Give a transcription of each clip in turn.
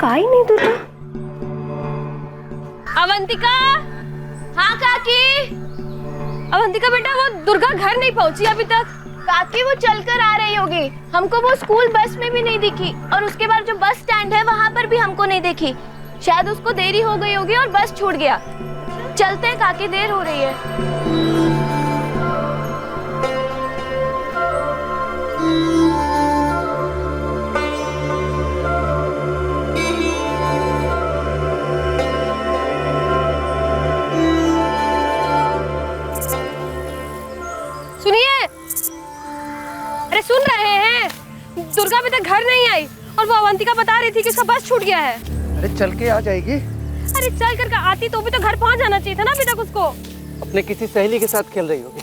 आई नहीं दुर्गा। अवंतिका। हाँ काकी। अवंतिका बेटा, वो दुर्गा घर नहीं पहुंची अभी तक। काकी वो चलकर आ रही होगी, हमको वो स्कूल बस में भी नहीं दिखी और उसके बाद जो बस स्टैंड है वहाँ पर भी हमको नहीं देखी। शायद उसको देरी हो गई होगी और बस छूट गया। चलते हैं काकी, देर हो रही है। सुनिए, अरे सुन रहे हैं? दुर्गा अभी तक घर नहीं आई और वो अवंतिका बता रही थी कि उसका बस छूट गया है। अरे चल के आ जाएगी। अरे चल कर आती तो भी तो घर पहुंच जाना चाहिए था ना अभी तक उसको। अपने किसी सहेली के साथ खेल रही होगी,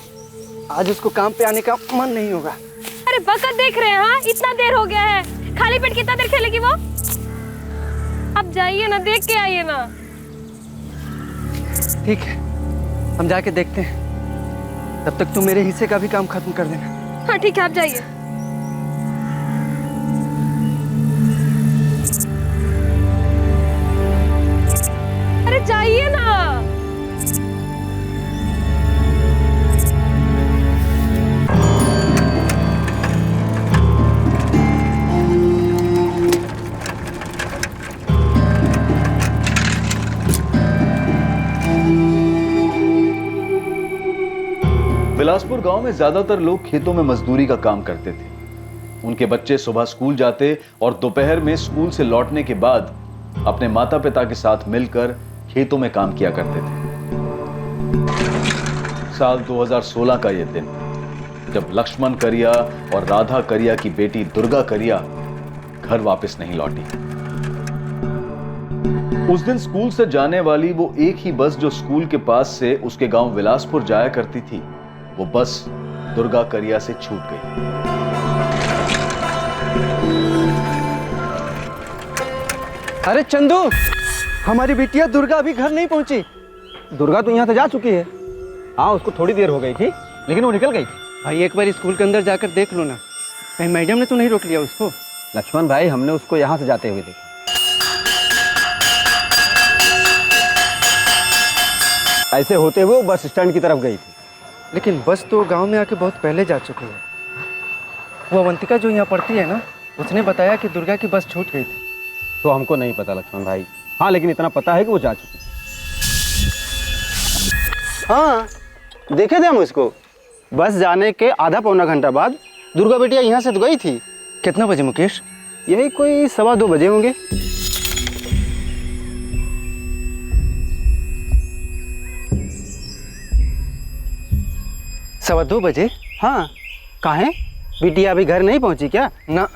आज उसको काम पे आने का मन नहीं होगा। अरे वक्त देख रहे हैं, हाँ इतना देर हो गया है, खाली पेट कितना देर खेलेगी वो? अब जाइए ना, देख के आइए ना। ठीक है, हम जाके देखते हैं, तब तक तुम मेरे हिस्से का भी काम खत्म कर देना। हाँ ठीक है, आप जाइए। अरे जाइए ना। बिलासपुर गांव में ज्यादातर लोग खेतों में मजदूरी का काम करते थे। उनके बच्चे सुबह स्कूल जाते और दोपहर में स्कूल से लौटने के बाद अपने माता पिता के साथ मिलकर खेतों में काम किया करते थे। साल 2016 का यह दिन, जब लक्ष्मण करिया और राधा करिया की बेटी दुर्गा करिया घर वापस नहीं लौटी। उस दिन स्कूल से जाने वाली वो एक ही बस जो स्कूल के पास से उसके गांव बिलासपुर जाया करती थी, वो बस दुर्गा करिया से छूट गई। अरे चंदू, हमारी बिटिया दुर्गा अभी घर नहीं पहुंची। दुर्गा तो यहाँ से जा चुकी है। हाँ, उसको थोड़ी देर हो गई थी, लेकिन वो निकल गई थी। भाई एक बार स्कूल के अंदर जाकर देख लो ना, कहीं मैडम ने तो नहीं रोक लिया उसको? लक्ष्मण भाई, हमने उसको यहाँ से जाते हुए देखा। ऐसे होते हुए वो बस स्टैंड की तरफ गई थी। लेकिन बस तो गांव में आके बहुत पहले जा चुकी है। वो अवंतिका जो यहाँ पढ़ती है ना, उसने बताया कि दुर्गा की बस छूट गई थी। तो हमको नहीं पता लक्ष्मण भाई। हाँ, लेकिन इतना पता है कि वो जा चुकी है। हाँ, देखे थे हम उसको। बस जाने के आधा पौना घंटा बाद दुर्गा बेटिया यहाँ से तो गई थी। कितना बजे मुकेश? यही कोई 2:15 बजे होंगे। सवा 2 बजे? हाँ, काहे? बिटिया अभी घर नहीं पहुंची क्या? ना।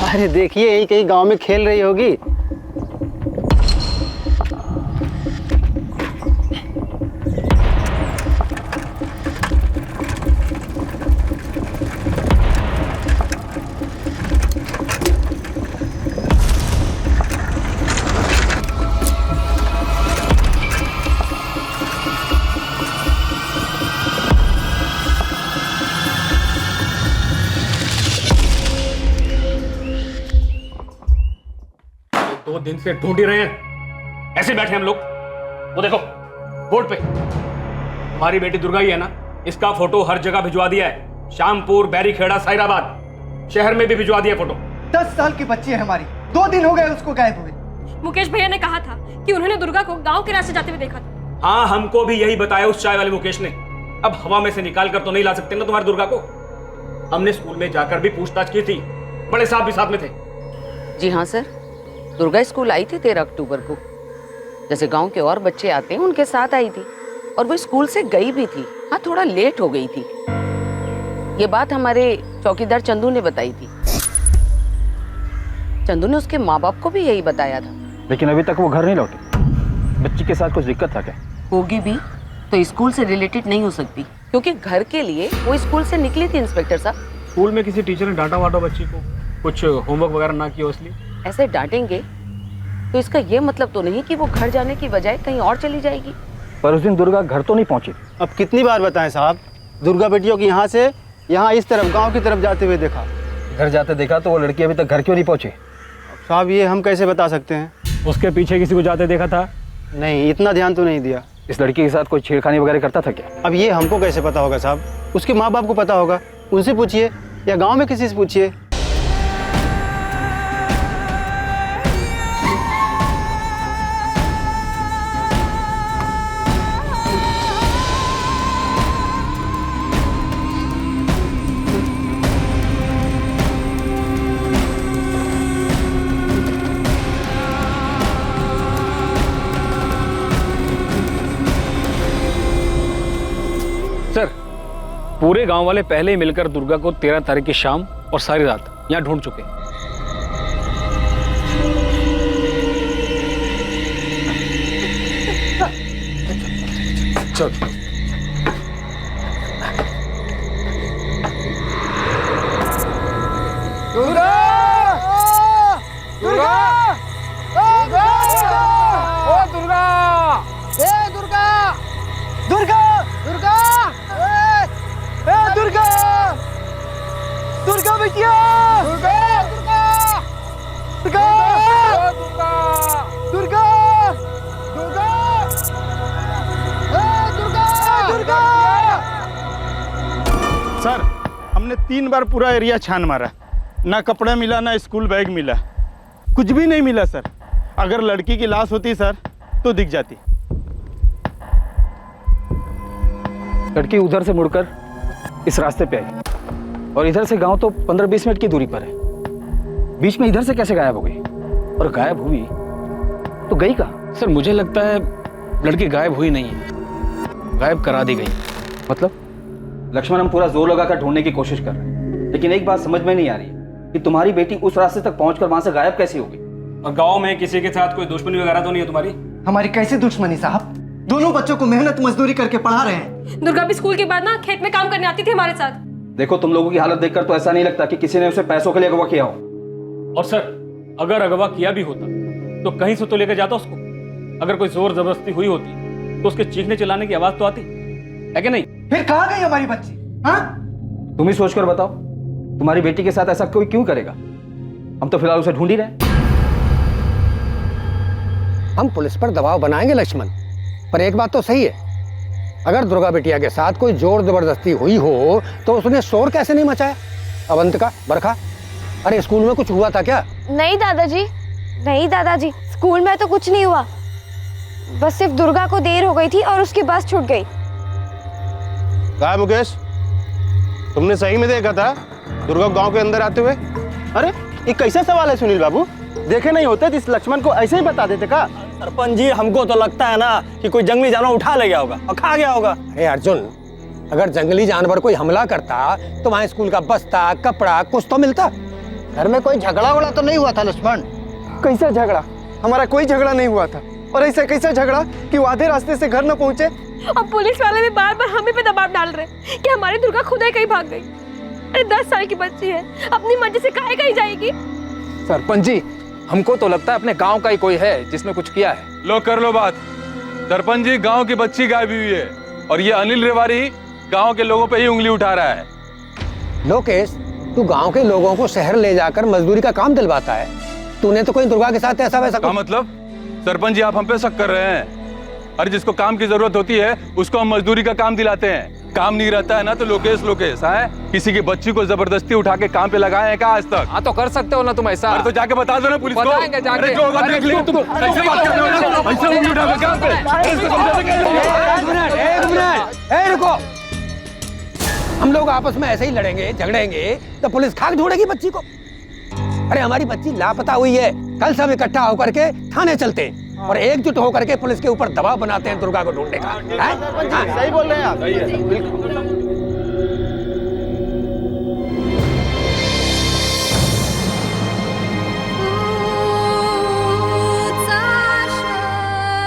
अरे देखिए, यही कहीं गांव में खेल रही होगी। दिन से ढूंढ ही रहे हैं, ऐसे बैठे हम लोग। वो देखो बोर्ड पे, हमारी बेटी दुर्गा ही है ना, इसका फोटो हर जगह भिजवा दिया है। शामपुर, बैरीखेड़ा, साइराबाद, शहर में भी भिजवा दिया फोटो। 10 साल की बच्ची है हमारी, 2 दिन हो गए उसको गायब हुए। मुकेश भैया ने कहा था कि उन्होंने दुर्गा को गांव के रास्ते जाते हुए देखा था। हाँ, हमको भी यही बताया उस चाय वाले मुकेश ने। अब हवा में से निकाल कर तो नहीं ला सकते ना तुम्हारी दुर्गा को। हमने स्कूल में जाकर भी पूछताछ की थी, बड़े साहब भी साथ में थे। जी हाँ सर, दुर्गा स्कूल आई थी 13 अक्टूबर को, जैसे गांव के और बच्चे आते हैं उनके साथ आई थी, और वो स्कूल से गई भी थी। हाँ, थोड़ा लेट हो गई थी। ये बात हमारे चौकीदार चंदू ने बताई थी। चंदू ने उसके माँ बाप को भी यही बताया था। लेकिन अभी तक वो घर नहीं लौटी। बच्ची के साथ कुछ दिक्कत था क्या? होगी भी तो स्कूल से रिलेटेड नहीं हो सकती, क्योंकि घर के लिए वो स्कूल से निकली थी इंस्पेक्टर साहब। स्कूल में किसी टीचर ने डांटा वाटा बच्ची को, कुछ होमवर्क वगैरह ना किया इसलिए? ऐसे डांटेंगे तो इसका ये मतलब तो नहीं कि वो घर जाने की बजाय कहीं और चली जाएगी। पर उस दिन दुर्गा घर तो नहीं पहुंची। अब कितनी बार बताएं साहब, दुर्गा बेटियों की यहाँ से यहाँ इस तरफ गांव की तरफ जाते हुए देखा। घर जाते देखा तो वो लड़की अभी तक घर क्यों नहीं पहुंची? साहब, ये हम कैसे बता सकते हैं? उसके पीछे किसी को जाते देखा था? नहीं, इतना ध्यान तो नहीं दिया। इस लड़की के साथ कोई छेड़खानी वगैरह करता था क्या? अब ये हमको कैसे पता होगा साहब? उसके माँ बाप को पता होगा, उनसे पूछिए या गांव में किसी से पूछिए। सर, पूरे गांव वाले पहले ही मिलकर दुर्गा को 13 तारीख की शाम और सारी रात यहाँ ढूंढ चुके हैं। सर, हमने 3 बार पूरा एरिया छान मारा, ना कपड़ा मिला ना स्कूल बैग मिला, कुछ भी नहीं मिला सर। अगर लड़की की लाश होती सर तो दिख जाती। लड़की उधर से मुड़कर इस रास्ते पे आई और इधर से गांव तो 15-20 मिनट की दूरी पर है। बीच में इधर से कैसे गायब हो गई? और गायब हुई तो गई कहाँ? सर, मुझे लगता है लड़की गायब हुई नहीं है, गायब करा दी गई। मतलब? लक्ष्मण, हम पूरा जोर लगाकर ढूंढने की कोशिश कर रहे हैं, लेकिन एक बात समझ में नहीं आ रही है कि तुम्हारी बेटी उस रास्ते तक पहुंचकर वहां से गायब कैसे हो गई? और गांव में किसी के साथ कोई दुश्मनी वगैरह तो नहीं है तुम्हारी? हमारी कैसे दुश्मनी साहब? दोनों बच्चों को मेहनत मजदूरी करके पढ़ा रहे हैं। दुर्गा भी स्कूल के बाद ना खेत में काम करने आती थी हमारे साथ। देखो, तुम लोगों की हालत देखकर तो ऐसा नहीं लगता कि किसी ने उसे पैसों के लिए अगवा किया हो। और सर, अगर अगवा किया भी होता तो कहीं से तो लेकर जाता उसको। अगर कोई जोर जबरदस्ती हुई होती तो उसके चीखने चिल्लाने की आवाज तो आती है कि नहीं? फिर कहाँ गई हमारी बच्ची? हाँ? तुम ही सोच कर बताओ, तुम्हारी बेटी के साथ ऐसा कोई क्यों करेगा? हम तो फिलहाल उसे ढूंढ ही रहे हैं। हम पुलिस पर दबाव बनाएंगे लक्ष्मण, पर एक बात तो सही है, अगर दुर्गा बिटिया के साथ कोई जोर जबरदस्ती हुई हो तो उसने शोर कैसे नहीं मचाया? अवंतिका, बरखा, अरे स्कूल में कुछ हुआ था क्या? नहीं दादाजी, नहीं दादाजी, स्कूल में तो कुछ नहीं हुआ, बस सिर्फ दुर्गा को देर हो गई थी और उसकी बस छूट गई। कहा मुकेश, तुमने सही में देखा था दुर्गा गांव के अंदर आते हुए? अरे ये कैसा सवाल है सुनील बाबू? देखे नहीं होते तो इस लक्ष्मण को ऐसे ही बता देते का? सरपंच जी, हमको तो लगता है ना कि कोई जंगली जानवर उठा ले गया होगा और खा गया होगा। अरे अर्जुन, अगर जंगली जानवर कोई हमला करता तो वहाँ स्कूल का बस्ता, कपड़ा कुछ तो मिलता। घर में कोई झगड़ा वगड़ा तो नहीं हुआ था लक्ष्मण? कैसा झगड़ा? हमारा कोई झगड़ा नहीं हुआ था। और ऐसा कैसा झगड़ा कि वो आधे रास्ते से घर न पहुंचे? और पुलिस वाले भी बार बार हमें पे दबाव डाल रहे हैं कि हमारी दुर्गा खुद ही कहीं भाग गई। अरे 10 साल की बच्ची है, अपनी मर्जी से काहे कहीं जाएगी? सरपंच जी, हमको तो लगता है अपने गांव का ही कोई है जिसने कुछ किया है। लो कर लो बात। सरपंच जी, गांव की बच्ची गायब हुई है और ये अनिल रेवारी गांव के लोगों पे ही उंगली उठा रहा है। लोकेश, तू गांव के लोगों को शहर ले जाकर मजदूरी का काम दिलवाता है, तूने तो कोई दुर्गा के साथ ऐसा वैसा क्या मतलब? सरपंच जी, आप हम पे शक कर रहे हैं? अरे जिसको काम की जरूरत होती है उसको हम मजदूरी का काम दिलाते हैं। काम नहीं रहता है ना तो लोकेश लोकेश है। किसी की बच्ची को जबरदस्ती उठा के काम पे लगाए हैं क्या आज तक? हाँ तो कर सकते हो ना तुम ऐसा। अरे तो जाके बता दो ना पुलिस को। बताएंगे जाके। अरे जो होगा देख लियो तुम। ऐसे बात कर रहे हो ना? ऐसे उंगली उठा के काम पे। एक मिनट, ए रुको। हम लोग आपस में ऐसे ही लड़ेंगे झगड़ेंगे तो पुलिस खाक ढूंढेगी बच्ची को? अरे हमारी बच्ची लापता हुई है, कल सब इकट्ठा होकर के थाने चलते हैं और एकजुट होकर के पुलिस के ऊपर दबाव बनाते हैं दुर्गा को ढूंढने का। सही बोल रहे हैं आप।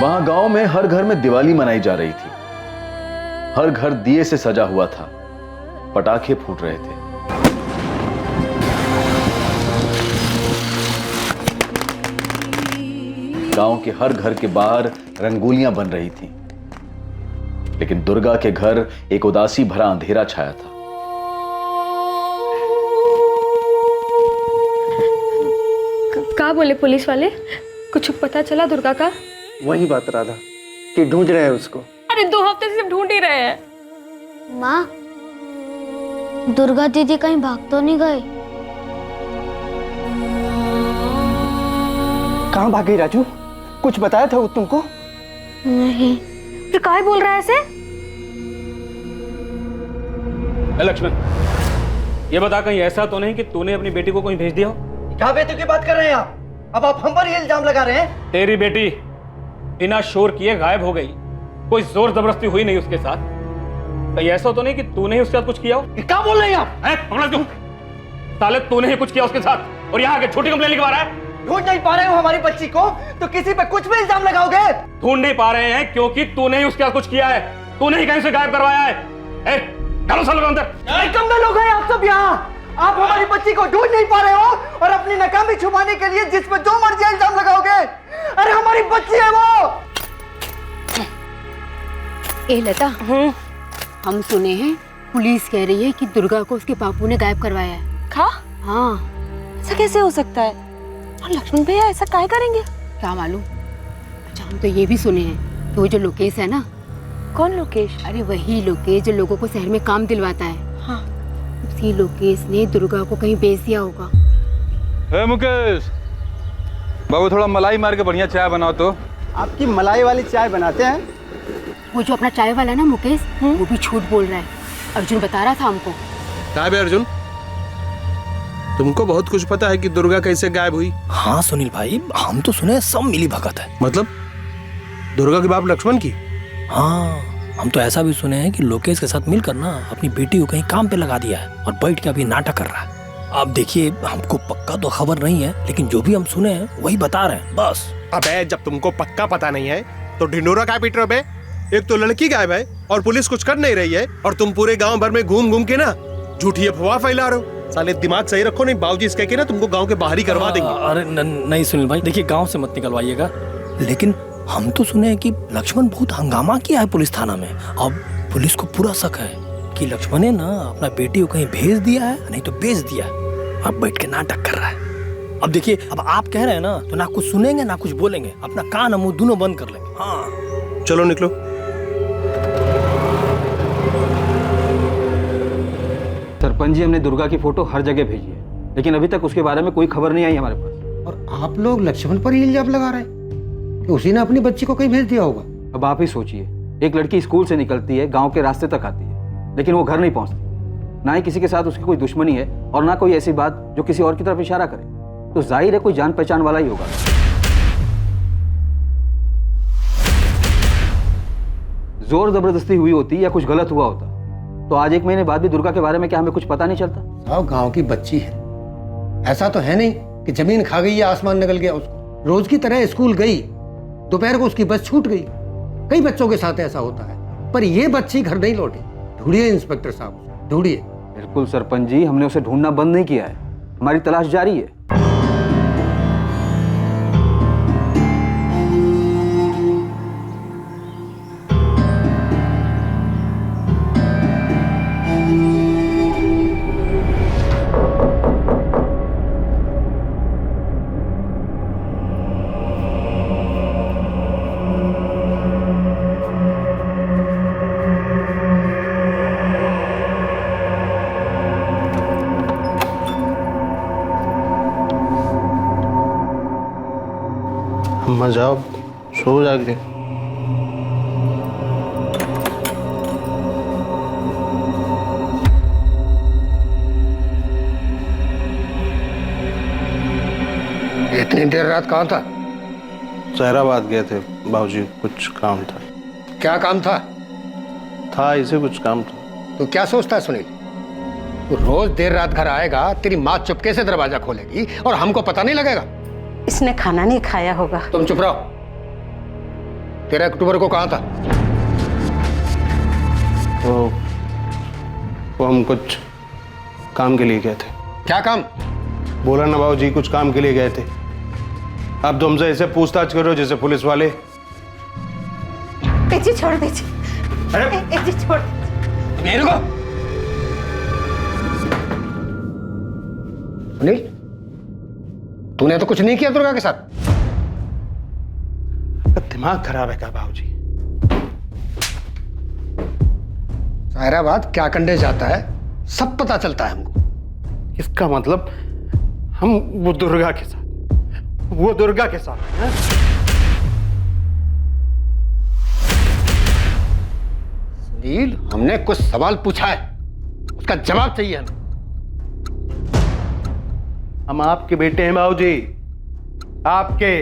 वहां गांव में हर घर में दिवाली मनाई जा रही थी। हर घर दिए से सजा हुआ था, पटाखे फूट रहे थे। गांव के हर घर के बाहर रंगोलियां बन रही थीं। लेकिन दुर्गा के घर एक उदासी भरा अंधेरा छाया था। क्या बोले पुलिस वाले? कुछ पता चला दुर्गा का? वही बात राधा कि ढूंढ रहे हैं उसको। अरे 2 हफ्ते से ढूंढ ही रहे हैं। माँ, दुर्गा दीदी कहीं भाग तो नहीं गए? कहाँ भागी राजू? कुछ बताया था वो तुमको? नहीं। फिर काहे बोल रहा है ऐसे? लक्ष्मण, ये बता कहीं ऐसा तो नहीं कि तूने अपनी बेटी को कहीं भेज दिया हो? क्या बेटी की बात कर रहे हैं आप? अब आप हम पर ही इल्जाम लगा रहे हैं। तेरी बेटी बिना शोर किए गायब हो गई, कोई जोर जबरदस्ती हुई नहीं उसके साथ। कहीं ऐसा तो नहीं कि तूने ही उसके साथ कुछ किया हो? क्या बोल रहे हैं आप? पकड़ा क्यों? साले तूने ही कुछ किया उसके साथ और यहाँ आके छोटी कंप्लेन लिखवा रहा है। ढूंढ नहीं पा रहे हो हमारी बच्ची को तो किसी पे कुछ भी इल्जाम लगाओगे? ढूंढ नहीं पा रहे हैं क्योंकि तूने ही उसके साथ कुछ किया है, तूने ही कहीं से गायब करवाया है। डालो सालों अंदर। कम लोग हैं आप सब यहाँ। आप हमारी बच्ची को ढूंढ नहीं पा रहे हो और अपनी नाकामी छुपाने के लिए जिस पे जो मर्जी इल्जाम लगाओगे। अरे हमारी बच्ची है वो। ए लता, हम सुने हैं पुलिस कह रही है कि दुर्गा को उसके बापू ने गायब करवाया है। क्या? हाँ। ऐसा कैसे हो सकता है? और लक्ष्मण भैया ऐसा काहे करेंगे? क्या मालूम। अच्छा, हम तो ये भी सुने हैं कि वो जो लोकेश है ना। कौन लोकेश? अरे वही लोकेश जो लोगों को शहर में काम दिलवाता है। हाँ। उसी लोकेश ने दुर्गा को कहीं बेच दिया होगा। ए मुकेश, बाबू थोड़ा मलाई मार के बढ़िया चाय बनाओ तो। आपकी मलाई वाली चाय बनाते हैं? वो जो अपना चाय वाला ना मुकेश, वो भी झूठ बोल रहा है। अर्जुन बता रहा था हमको। क्या बे अर्जुन, तुमको बहुत कुछ पता है कि दुर्गा कैसे गायब हुई? हाँ सुनील भाई, हम तो सुने सब मिली भगत है। मतलब दुर्गा के बाप लक्ष्मण की? हाँ, हम तो ऐसा भी सुने हैं कि लोकेश के साथ मिलकर ना अपनी बेटी को कहीं काम पे लगा दिया है और बैठ के अभी नाटक कर रहा है। अब देखिए, हमको पक्का तो खबर नहीं है, लेकिन जो भी हम सुने हैं वही बता रहे हैं बस। अबे जब तुमको पक्का पता नहीं है तो ढिंडोरा क्या पीट रहे हो बे? एक तो लड़की गायब है और पुलिस कुछ कर नहीं रही है और तुम पूरे गांव भर में घूम घूम के ना झूठी अफवाह फैला रहे हो। साले दिमाग सही रखो, नहीं बाबूजी इसके के ना तुमको गांव के बाहर ही करवा देंगे। अरे नहीं सुनील भाई, देखिए गांव से मत निकलवाइएगा, लेकिन हम तो सुने हैं कि लक्ष्मण बहुत हंगामा किया है पुलिस थाना में। अब पुलिस को पूरा शक है कि लक्ष्मण ने ना अपना बेटी को कहीं भेज दिया है, नहीं तो बेच दिया है। अब बैठ के नाटक कर रहा है। अब देखिए, अब आप कह रहे हैं ना तो ना कुछ सुनेंगे ना कुछ बोलेंगे, अपना कान मुंह दोनों बंद कर लेंगे। हाँ चलो निकलो। सरपंच जी, हमने दुर्गा की फोटो हर जगह भेजी है, लेकिन अभी तक उसके बारे में कोई खबर नहीं आई हमारे पास। और आप लोग लक्ष्मण पर ही इल्जाम लगा रहे हैं कि उसी ने अपनी बच्ची को कहीं भेज दिया होगा। अब आप ही सोचिए, एक लड़की स्कूल से निकलती है, गांव के रास्ते तक आती है, लेकिन वो घर नहीं पहुंचती। ना ही किसी के साथ उसकी कोई दुश्मनी है और ना कोई ऐसी बात जो किसी और की तरफ इशारा करे, तो जाहिर है कोई जान पहचान वाला ही होगा। जोर जबरदस्ती हुई होती या कुछ गलत हुआ होता तो आज 1 महीने बाद भी दुर्गा के बारे में क्या हमें कुछ पता नहीं चलता? साहब, गांव की बच्ची है, ऐसा तो है नहीं कि जमीन खा गई या आसमान निकल गया उसको। रोज की तरह स्कूल गई, दोपहर को उसकी बस छूट गई। कई बच्चों के साथ ऐसा होता है, पर ये बच्ची घर नहीं लौटी। ढूंढिए इंस्पेक्टर साहब, ढूंढिए। बिल्कुल सरपंच जी, हमने उसे ढूंढना बंद नहीं किया है, हमारी तलाश जारी है। मजा आओ, सो जाके। इतनी देर रात कहाँ था? सहराबाद गए थे बाबूजी, कुछ काम था। क्या काम था? इसे कुछ काम था। तो क्या सोचता है सुनील? तू रोज देर रात घर आएगा, तेरी माँ चुपके से दरवाजा खोलेगी और हमको पता नहीं लगेगा। इसने खाना नहीं खाया होगा। तुम चुप रहो। 13 अक्टूबर को कहाँ था? वो हम कुछ काम के लिए गए थे। क्या काम? बोला ना बाबूजी, कुछ काम के लिए गए थे। अब तो हमसे ऐसे पूछताछ करो जैसे पुलिस वाले। छोड़ दीजिए। अरे छोड़ नहीं, रुको। सुनील, तूने तो कुछ नहीं किया दुर्गा के साथ? दिमाग खराब है क्या बाबूजी? सायराबाद क्या करने जाता है सब पता चलता है हमको। इसका मतलब हम वो दुर्गा के साथ हैं? सुनील, हमने कुछ सवाल पूछा है, उसका जवाब चाहिए हमें। हम आपके बेटे हैं बाबूजी, आपके।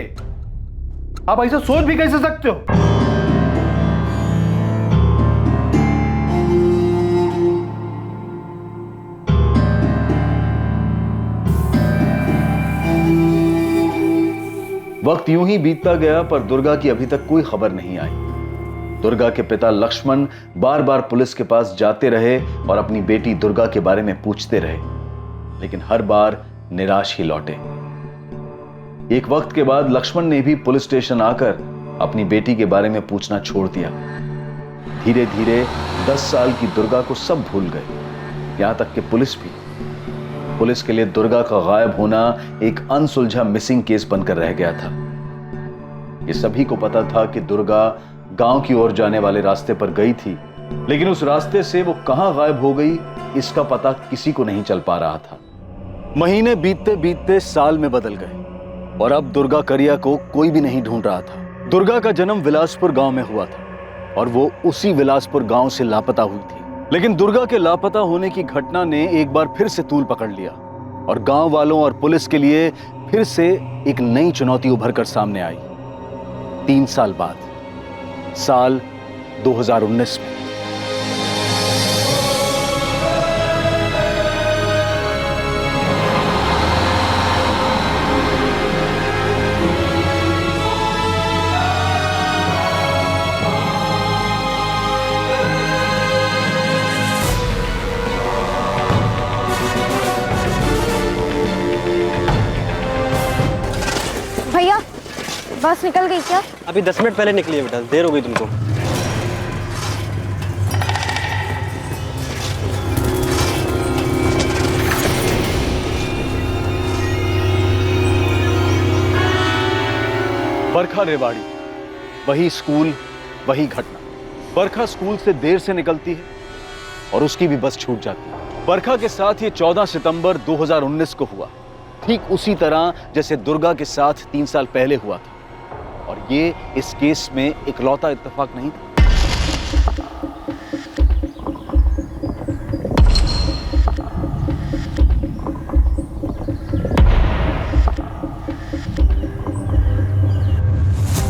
आप ऐसा सोच भी कैसे सकते हो? वक्त यूं ही बीतता गया पर दुर्गा की अभी तक कोई खबर नहीं आई। दुर्गा के पिता लक्ष्मण बार बार पुलिस के पास जाते रहे और अपनी बेटी दुर्गा के बारे में पूछते रहे, लेकिन हर बार निराश ही लौटे। एक वक्त के बाद लक्ष्मण ने भी पुलिस स्टेशन आकर अपनी बेटी के बारे में पूछना छोड़ दिया। धीरे धीरे 10 साल की दुर्गा को सब भूल गए, यहां तक कि पुलिस भी। पुलिस के लिए दुर्गा का गायब होना एक अनसुलझा मिसिंग केस बनकर रह गया था। ये सभी को पता था कि दुर्गा गांव की ओर जाने वाले रास्ते पर गई थी, लेकिन उस रास्ते से वो कहां गायब हो गई इसका पता किसी को नहीं चल पा रहा था। महीने बीतते बीतते साल में बदल गए और अब दुर्गा करिया को कोई भी नहीं ढूंढ रहा था। दुर्गा का जन्म विलासपुर गांव में हुआ था और वो उसी विलासपुर गांव से लापता हुई थी। लेकिन दुर्गा के लापता होने की घटना ने एक बार फिर से तूल पकड़ लिया और गांव वालों और पुलिस के लिए फिर से एक नई चुनौती उभर कर सामने आई। 3 साल बाद, साल 2019 में। भैया, बस निकल गई क्या? अभी 10 मिनट पहले निकली है बेटा, देर हो गई तुमको। बरखा रेवाड़ी, वही स्कूल, वही घटना। बरखा स्कूल से देर से निकलती है और उसकी भी बस छूट जाती है। बरखा के साथ ये 14 सितंबर 2019 को हुआ, ठीक उसी तरह जैसे दुर्गा के साथ 3 साल पहले हुआ था। और ये इस केस में इकलौता इत्तेफाक नहीं था।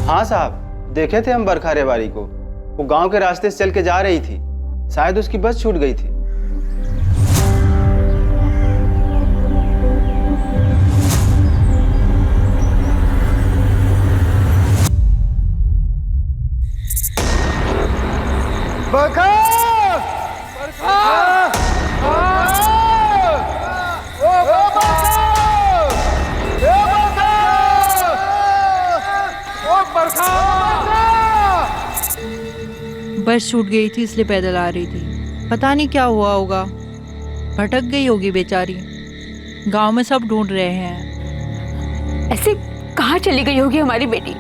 हाँ साहब, देखे थे हम बरखा रेवाड़ी को। वो गांव के रास्ते से चल के जा रही थी, शायद उसकी बस छूट गई थी। बस छूट गई थी इसलिए पैदल आ रही थी। पता नहीं क्या हुआ होगा, भटक गई होगी बेचारी। गांव में सब ढूंढ रहे हैं। ऐसे कहाँ चली गई होगी हमारी बेटी?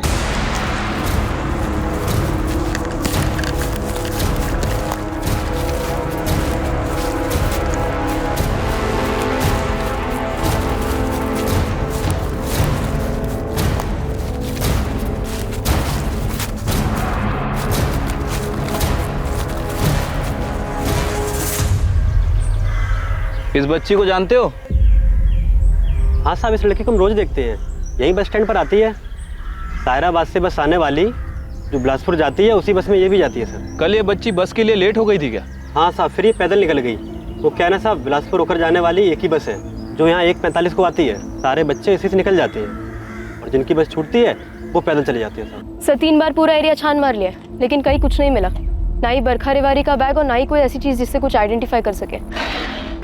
इस बच्ची को जानते हो? हाँ साहब, इस लड़की को हम रोज देखते हैं, यही बस स्टैंड पर आती है। सायराबाद से बस आने वाली जो बिलासपुर जाती है उसी बस में ये भी जाती है सर। कल ये बच्ची बस के लिए लेट हो गई थी क्या? हाँ साहब, फिर ये पैदल निकल गई। वो क्या है ना साहब, बिलासपुर होकर जाने वाली एक ही बस है जो यहाँ 1:45 को आती है। सारे बच्चे इसी से निकल जाते हैं और जिनकी बस छूटती है वो पैदल चले जाते हैं साहब। सर 3 बार पूरा एरिया छान मार लिया, लेकिन कहीं कुछ नहीं मिला। ना ही बरखा रेवाड़ी का बैग और ना ही कोई ऐसी चीज़ जिससे कुछ आइडेंटिफाई कर सके।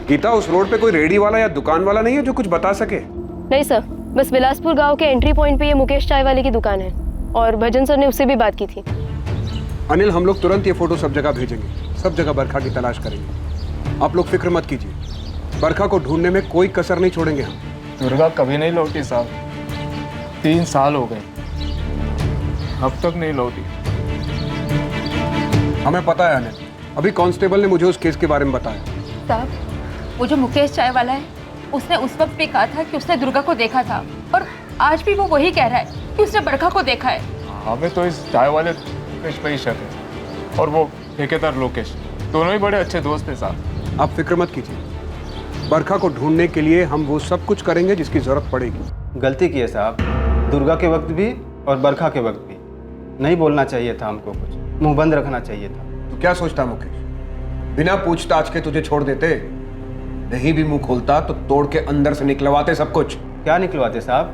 गीता, उस रोड पे कोई रेडी वाला या दुकान वाला नहीं है जो कुछ बता सके? नहीं सर, बस बिलासपुर गांव के एंट्री पॉइंट पे ये मुकेश चाय वाले की दुकान है और भजन सर ने उससे भी बात की थी। अनिल, हम लोग तुरंत ये फोटो सब जगह भेजेंगे, सब जगह बरखा की तलाश करेंगे। आप लोग फिक्र मत कीजिए, बरखा को ढूंढने में कोई कसर नहीं छोड़ेंगे हम। दुर्गा कभी नहीं लौटी साहब, 3 साल हो गए। अब तक नहीं लौटी। हमें पता है अनिल, अभी कांस्टेबल ने मुझे उस केस के बारे में बताया। साहब, वो जो मुकेश चाय वाला है, उसने उस वक्त भी कहा था कि उसने दुर्गा को देखा था, और आज भी वो वही कह रहा है कि उसने बरखा को देखा है। हमें तो इस चाय वाले मुकेश पे ही शक है, और वो ठेकेदार लोकेश, दोनों ही बड़े अच्छे दोस्त हैं साहब। आप फिक्र मत कीजिए, बरखा को ढूंढने के लिए हम वो सब कुछ करेंगे जिसकी जरूरत पड़ेगी। गलती की है साहब, दुर्गा के वक्त भी और बरखा के वक्त भी। नहीं बोलना चाहिए था हमको, कुछ मुंह बंद रखना चाहिए था। तो क्या सोचता मुकेश, बिना पूछताछ के तुझे छोड़ देते? नहीं भी मुंह खोलता तो तोड़ के अंदर से निकलवाते सब कुछ। क्या निकलवाते साहब?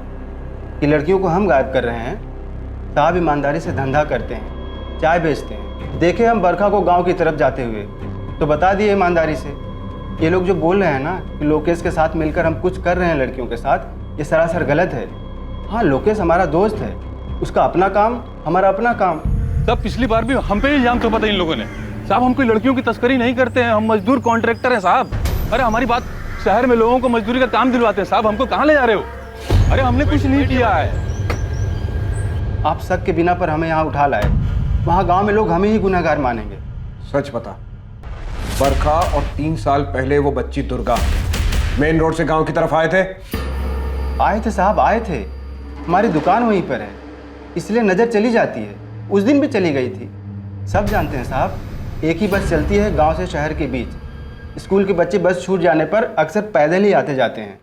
कि लड़कियों को हम गायब कर रहे हैं? साहब ईमानदारी से धंधा करते हैं, चाय बेचते हैं। देखे हम बरखा को गांव की तरफ जाते हुए तो बता दिए ईमानदारी से। ये लोग जो बोल रहे हैं ना कि लोकेश के साथ मिलकर हम कुछ कर रहे हैं लड़कियों के साथ, ये सरासर गलत है। हाँ, लोकेश हमारा दोस्त है, उसका अपना काम, हमारा अपना काम। साहब पिछली बार भी हम पे इल्जाम थोपा था इन लोगों ने। साहब हम कोई लड़कियों की तस्करी नहीं करते हैं, हम मजदूर कॉन्ट्रैक्टर हैं साहब। अरे हमारी बात, शहर में लोगों को मजदूरी का काम दिलवाते हैं साहब, हमको कहाँ ले जा रहे हो? अरे हमने कुछ नहीं किया है। आप शक के बिना पर हमें यहाँ उठा लाए, वहाँ गांव में लोग हमें ही गुनहगार मानेंगे। सच बता, बरखा और 3 साल पहले वो बच्ची दुर्गा मेन रोड से गांव की तरफ आए थे? आए थे साहब, आए थे। हमारी दुकान वहीं पर है, इसलिए नज़र चली जाती है। उस दिन भी चली गई थी। सब जानते हैं साहब, एक ही बस चलती है गांव से शहर के बीच। स्कूल के बच्चे बस छूट जाने पर अक्सर पैदल ही आते जाते हैं।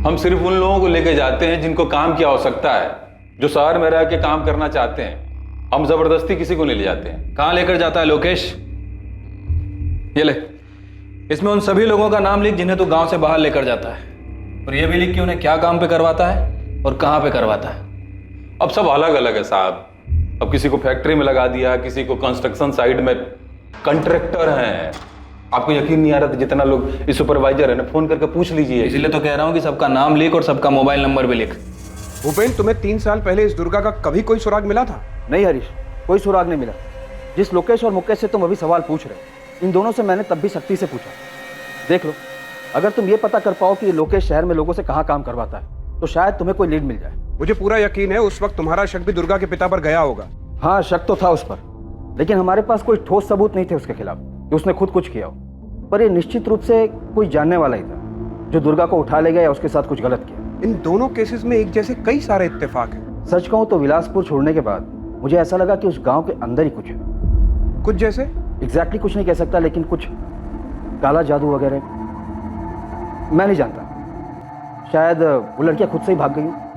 हम सिर्फ उन लोगों को लेके जाते हैं जिनको काम की आवश्यकता है, जो शहर में रह के काम करना चाहते हैं। हम जबरदस्ती किसी को नहीं ले जाते हैं। कहाँ लेकर जाता है लोकेश? ये ले, इसमें उन सभी लोगों का नाम लिख जिन्हें तू गांव से बाहर लेकर जाता है, और ये भी लिख कि उन्हें क्या काम पे करवाता है और कहाँ पे करवाता है। अब सब अलग अलग है साहब। अब किसी को फैक्ट्री में लगा दिया, किसी को कंस्ट्रक्शन साइट में कॉन्ट्रैक्टर हैं। आपको यकीन नहीं आ रहा था जितना लोग इस सुपरवाइजर है ना, फोन करके पूछ लीजिए। इसलिए तो कह रहा हूँ कि सबका नाम लिख और सबका मोबाइल नंबर भी लिख। भूपेन, तुम्हें 3 साल पहले इस दुर्गा का कभी कोई सुराग मिला था? नहीं हरीश, कोई सुराग नहीं मिला। जिस लोकेश और मुकेश से तुम अभी सवाल पूछ रहे हो, इन दोनों से मैंने तब भी सख्ती से पूछा। देख लो, अगर तुम ये पता कर पाओ कि ये लोकेश शहर में लोगों से कहाँ काम करवाता है तो शायद तुम्हें कोई लीड मिल जाए। मुझे पूरा यकीन है उस वक्त तुम्हारा शक भी दुर्गा के पिता पर गया होगा। हाँ, शक तो था उस पर, लेकिन हमारे पास कोई ठोस सबूत नहीं थे उसके खिलाफ कि उसने खुद कुछ किया हो। पर ये निश्चित रूप से कोई जानने वाला ही था जो दुर्गा को उठा ले गया या उसके साथ कुछ गलत किया। इन दोनों केसेस में एक जैसे कई सारे इत्तेफाक हैं। सच कहूँ तो विलासपुर छोड़ने के बाद मुझे ऐसा लगा कि उस गांव के अंदर ही कुछ है। कुछ जैसे? एग्जैक्टली कुछ नहीं कह सकता, लेकिन कुछ काला जादू वगैरह मैं नहीं जानता। शायद वो लड़कियां खुद से ही भाग गई।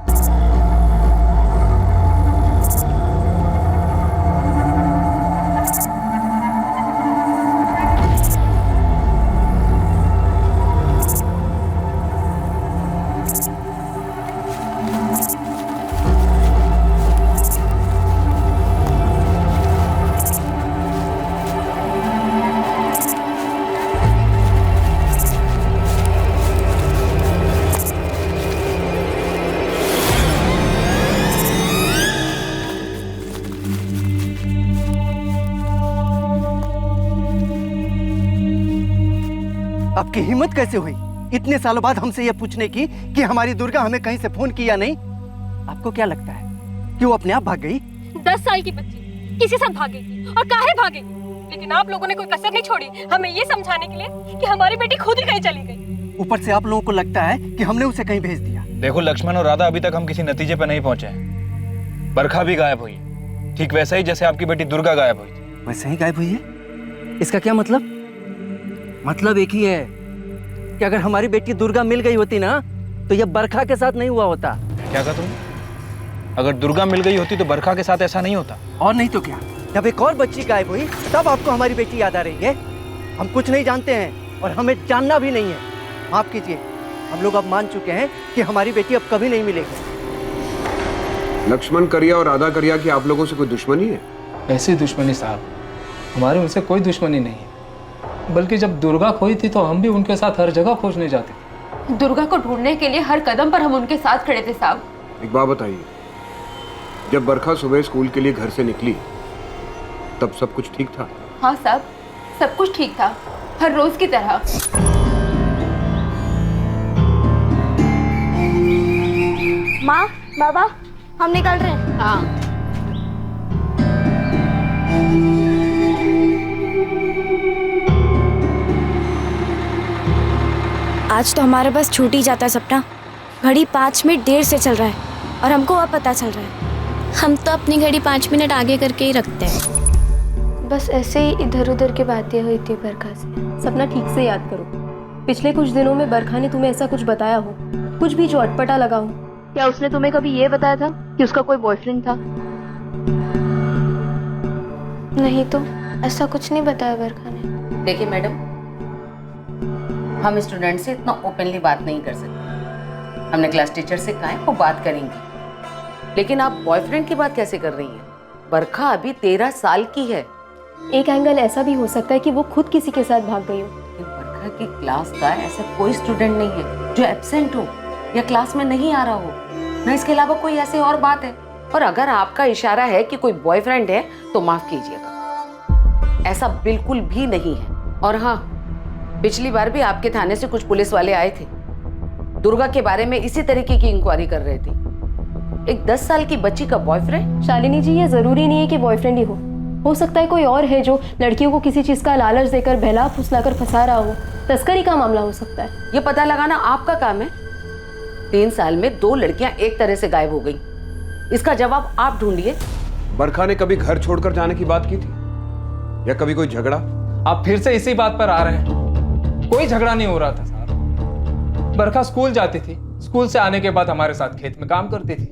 आपकी हिम्मत कैसे हुई इतने सालों बाद हमसे यह पूछने की कि हमारी दुर्गा हमें कहीं से फोन किया नहीं? आपको क्या लगता है कि वो अपने आप भाग गई? 10 साल की बच्ची किसी साथ भागेगी और काहे भागेगी, लेकिन आप लोगों ने कोई कसर नहीं छोड़ी हमें ये समझाने के लिए कि हमारी बेटी खुद ही कहीं चली गई। ऊपर से आप लोगों को लगता है कि हमने उसे कहीं भेज दिया। देखो लक्ष्मण और राधा, अभी तक हम किसी नतीजे पर नहीं पहुंचे। बरखा भी गायब हुई, ठीक वैसा ही जैसे आपकी बेटी दुर्गा गायब हुई थी। वैसे ही गायब हुई है? इसका क्या मतलब? मतलब एक ही है कि अगर हमारी बेटी दुर्गा मिल गई होती ना तो यह बरखा के साथ नहीं हुआ होता। क्या कहा तुम? अगर दुर्गा मिल गई होती तो बरखा के साथ ऐसा नहीं होता। और नहीं तो क्या, जब एक और बच्ची गायब हुई तब आपको हमारी बेटी याद आ रही है? हम कुछ नहीं जानते हैं और हमें जानना भी नहीं है। माफ कीजिए, हम लोग अब मान चुके हैं कि हमारी बेटी अब कभी नहीं मिलेगी। लक्ष्मण करिया और राधा करिया की आप लोगों से कोई दुश्मनी है? ऐसी दुश्मनी साहब, हमारी उनसे कोई दुश्मनी नहीं है, बल्कि जब दुर्गा खोई थी तो हम भी उनके साथ हर जगह खोजने जाते थे। दुर्गा को ढूंढने के लिए हर कदम पर हम उनके साथ खड़े थे साहब। एक बात बताइए, जब बरखा सुबह स्कूल के लिए घर से निकली तब सब कुछ ठीक था? हाँ साहब, सब कुछ ठीक था, हर रोज की तरह। माँ, बाबा, हम निकल रहे हैं। हाँ। आज तो हमारा बस छूट ही जाता है सपना। घड़ी 5 मिनट देर से चल रहा है और हमको अब पता चल रहा है। हम तो अपनी घड़ी 5 मिनट आगे करके ही रखते हैं। बस ऐसे ही इधर उधर की बातें हुई थी बरखा से। सपना, ठीक से याद करो, पिछले कुछ दिनों में बरखा ने तुम्हें ऐसा कुछ बताया हो, कुछ भी जो अटपटा लगा हो? क्या उसने तुम्हें कभी ये बताया था कि उसका कोई बॉयफ्रेंड था? नहीं तो ऐसा कुछ नहीं बताया बरखा ने। देखिए मैडम, हम स्टूडेंट से इतना ओपनली बात नहीं कर सकते। हमने क्लास टीचर से कहा है वो बात करेंगे, लेकिन आप बॉयफ्रेंड की बात कैसे कर रही हैं? बरखा अभी 13 साल की है। एक एंगल ऐसा भी हो सकता है कि वो खुद किसी के साथ भाग गई हो। बरखा की क्लास का ऐसा कोई स्टूडेंट नहीं है जो एब्सेंट हो या क्लास में नहीं आ रहा हो, ना इसके अलावा कोई ऐसी और बात है। और अगर आपका इशारा है कि कोई बॉयफ्रेंड है तो माफ कीजिएगा, ऐसा बिल्कुल भी नहीं है। और हाँ, पिछली बार भी आपके थाने से कुछ पुलिस वाले आए थे, दुर्गा के बारे में इसी तरीके की इंक्वायरी कर रहे थे। एक 10 साल की बच्ची का बॉयफ्रेंड? शालिनी जी, ये जरूरी नहीं है कि बॉयफ्रेंड ही हो सकता है कोई और है जो लड़कियों को किसी चीज का लालच देकर बहला फुसलाकर फंसा रहा हो। तस्करी का मामला हो सकता है। ये पता लगाना आपका काम है। 3 साल में 2 लड़कियां एक तरह से गायब हो गई, इसका जवाब आप ढूंढिए। बरखा ने कभी घर छोड़कर जाने की बात की थी या कभी कोई झगड़ा? आप फिर से इसी बात पर आ रहे हैं। कोई झगड़ा नहीं हो रहा था साहब। बरखा स्कूल जाती थी, स्कूल से आने के बाद हमारे साथ खेत में काम करती थी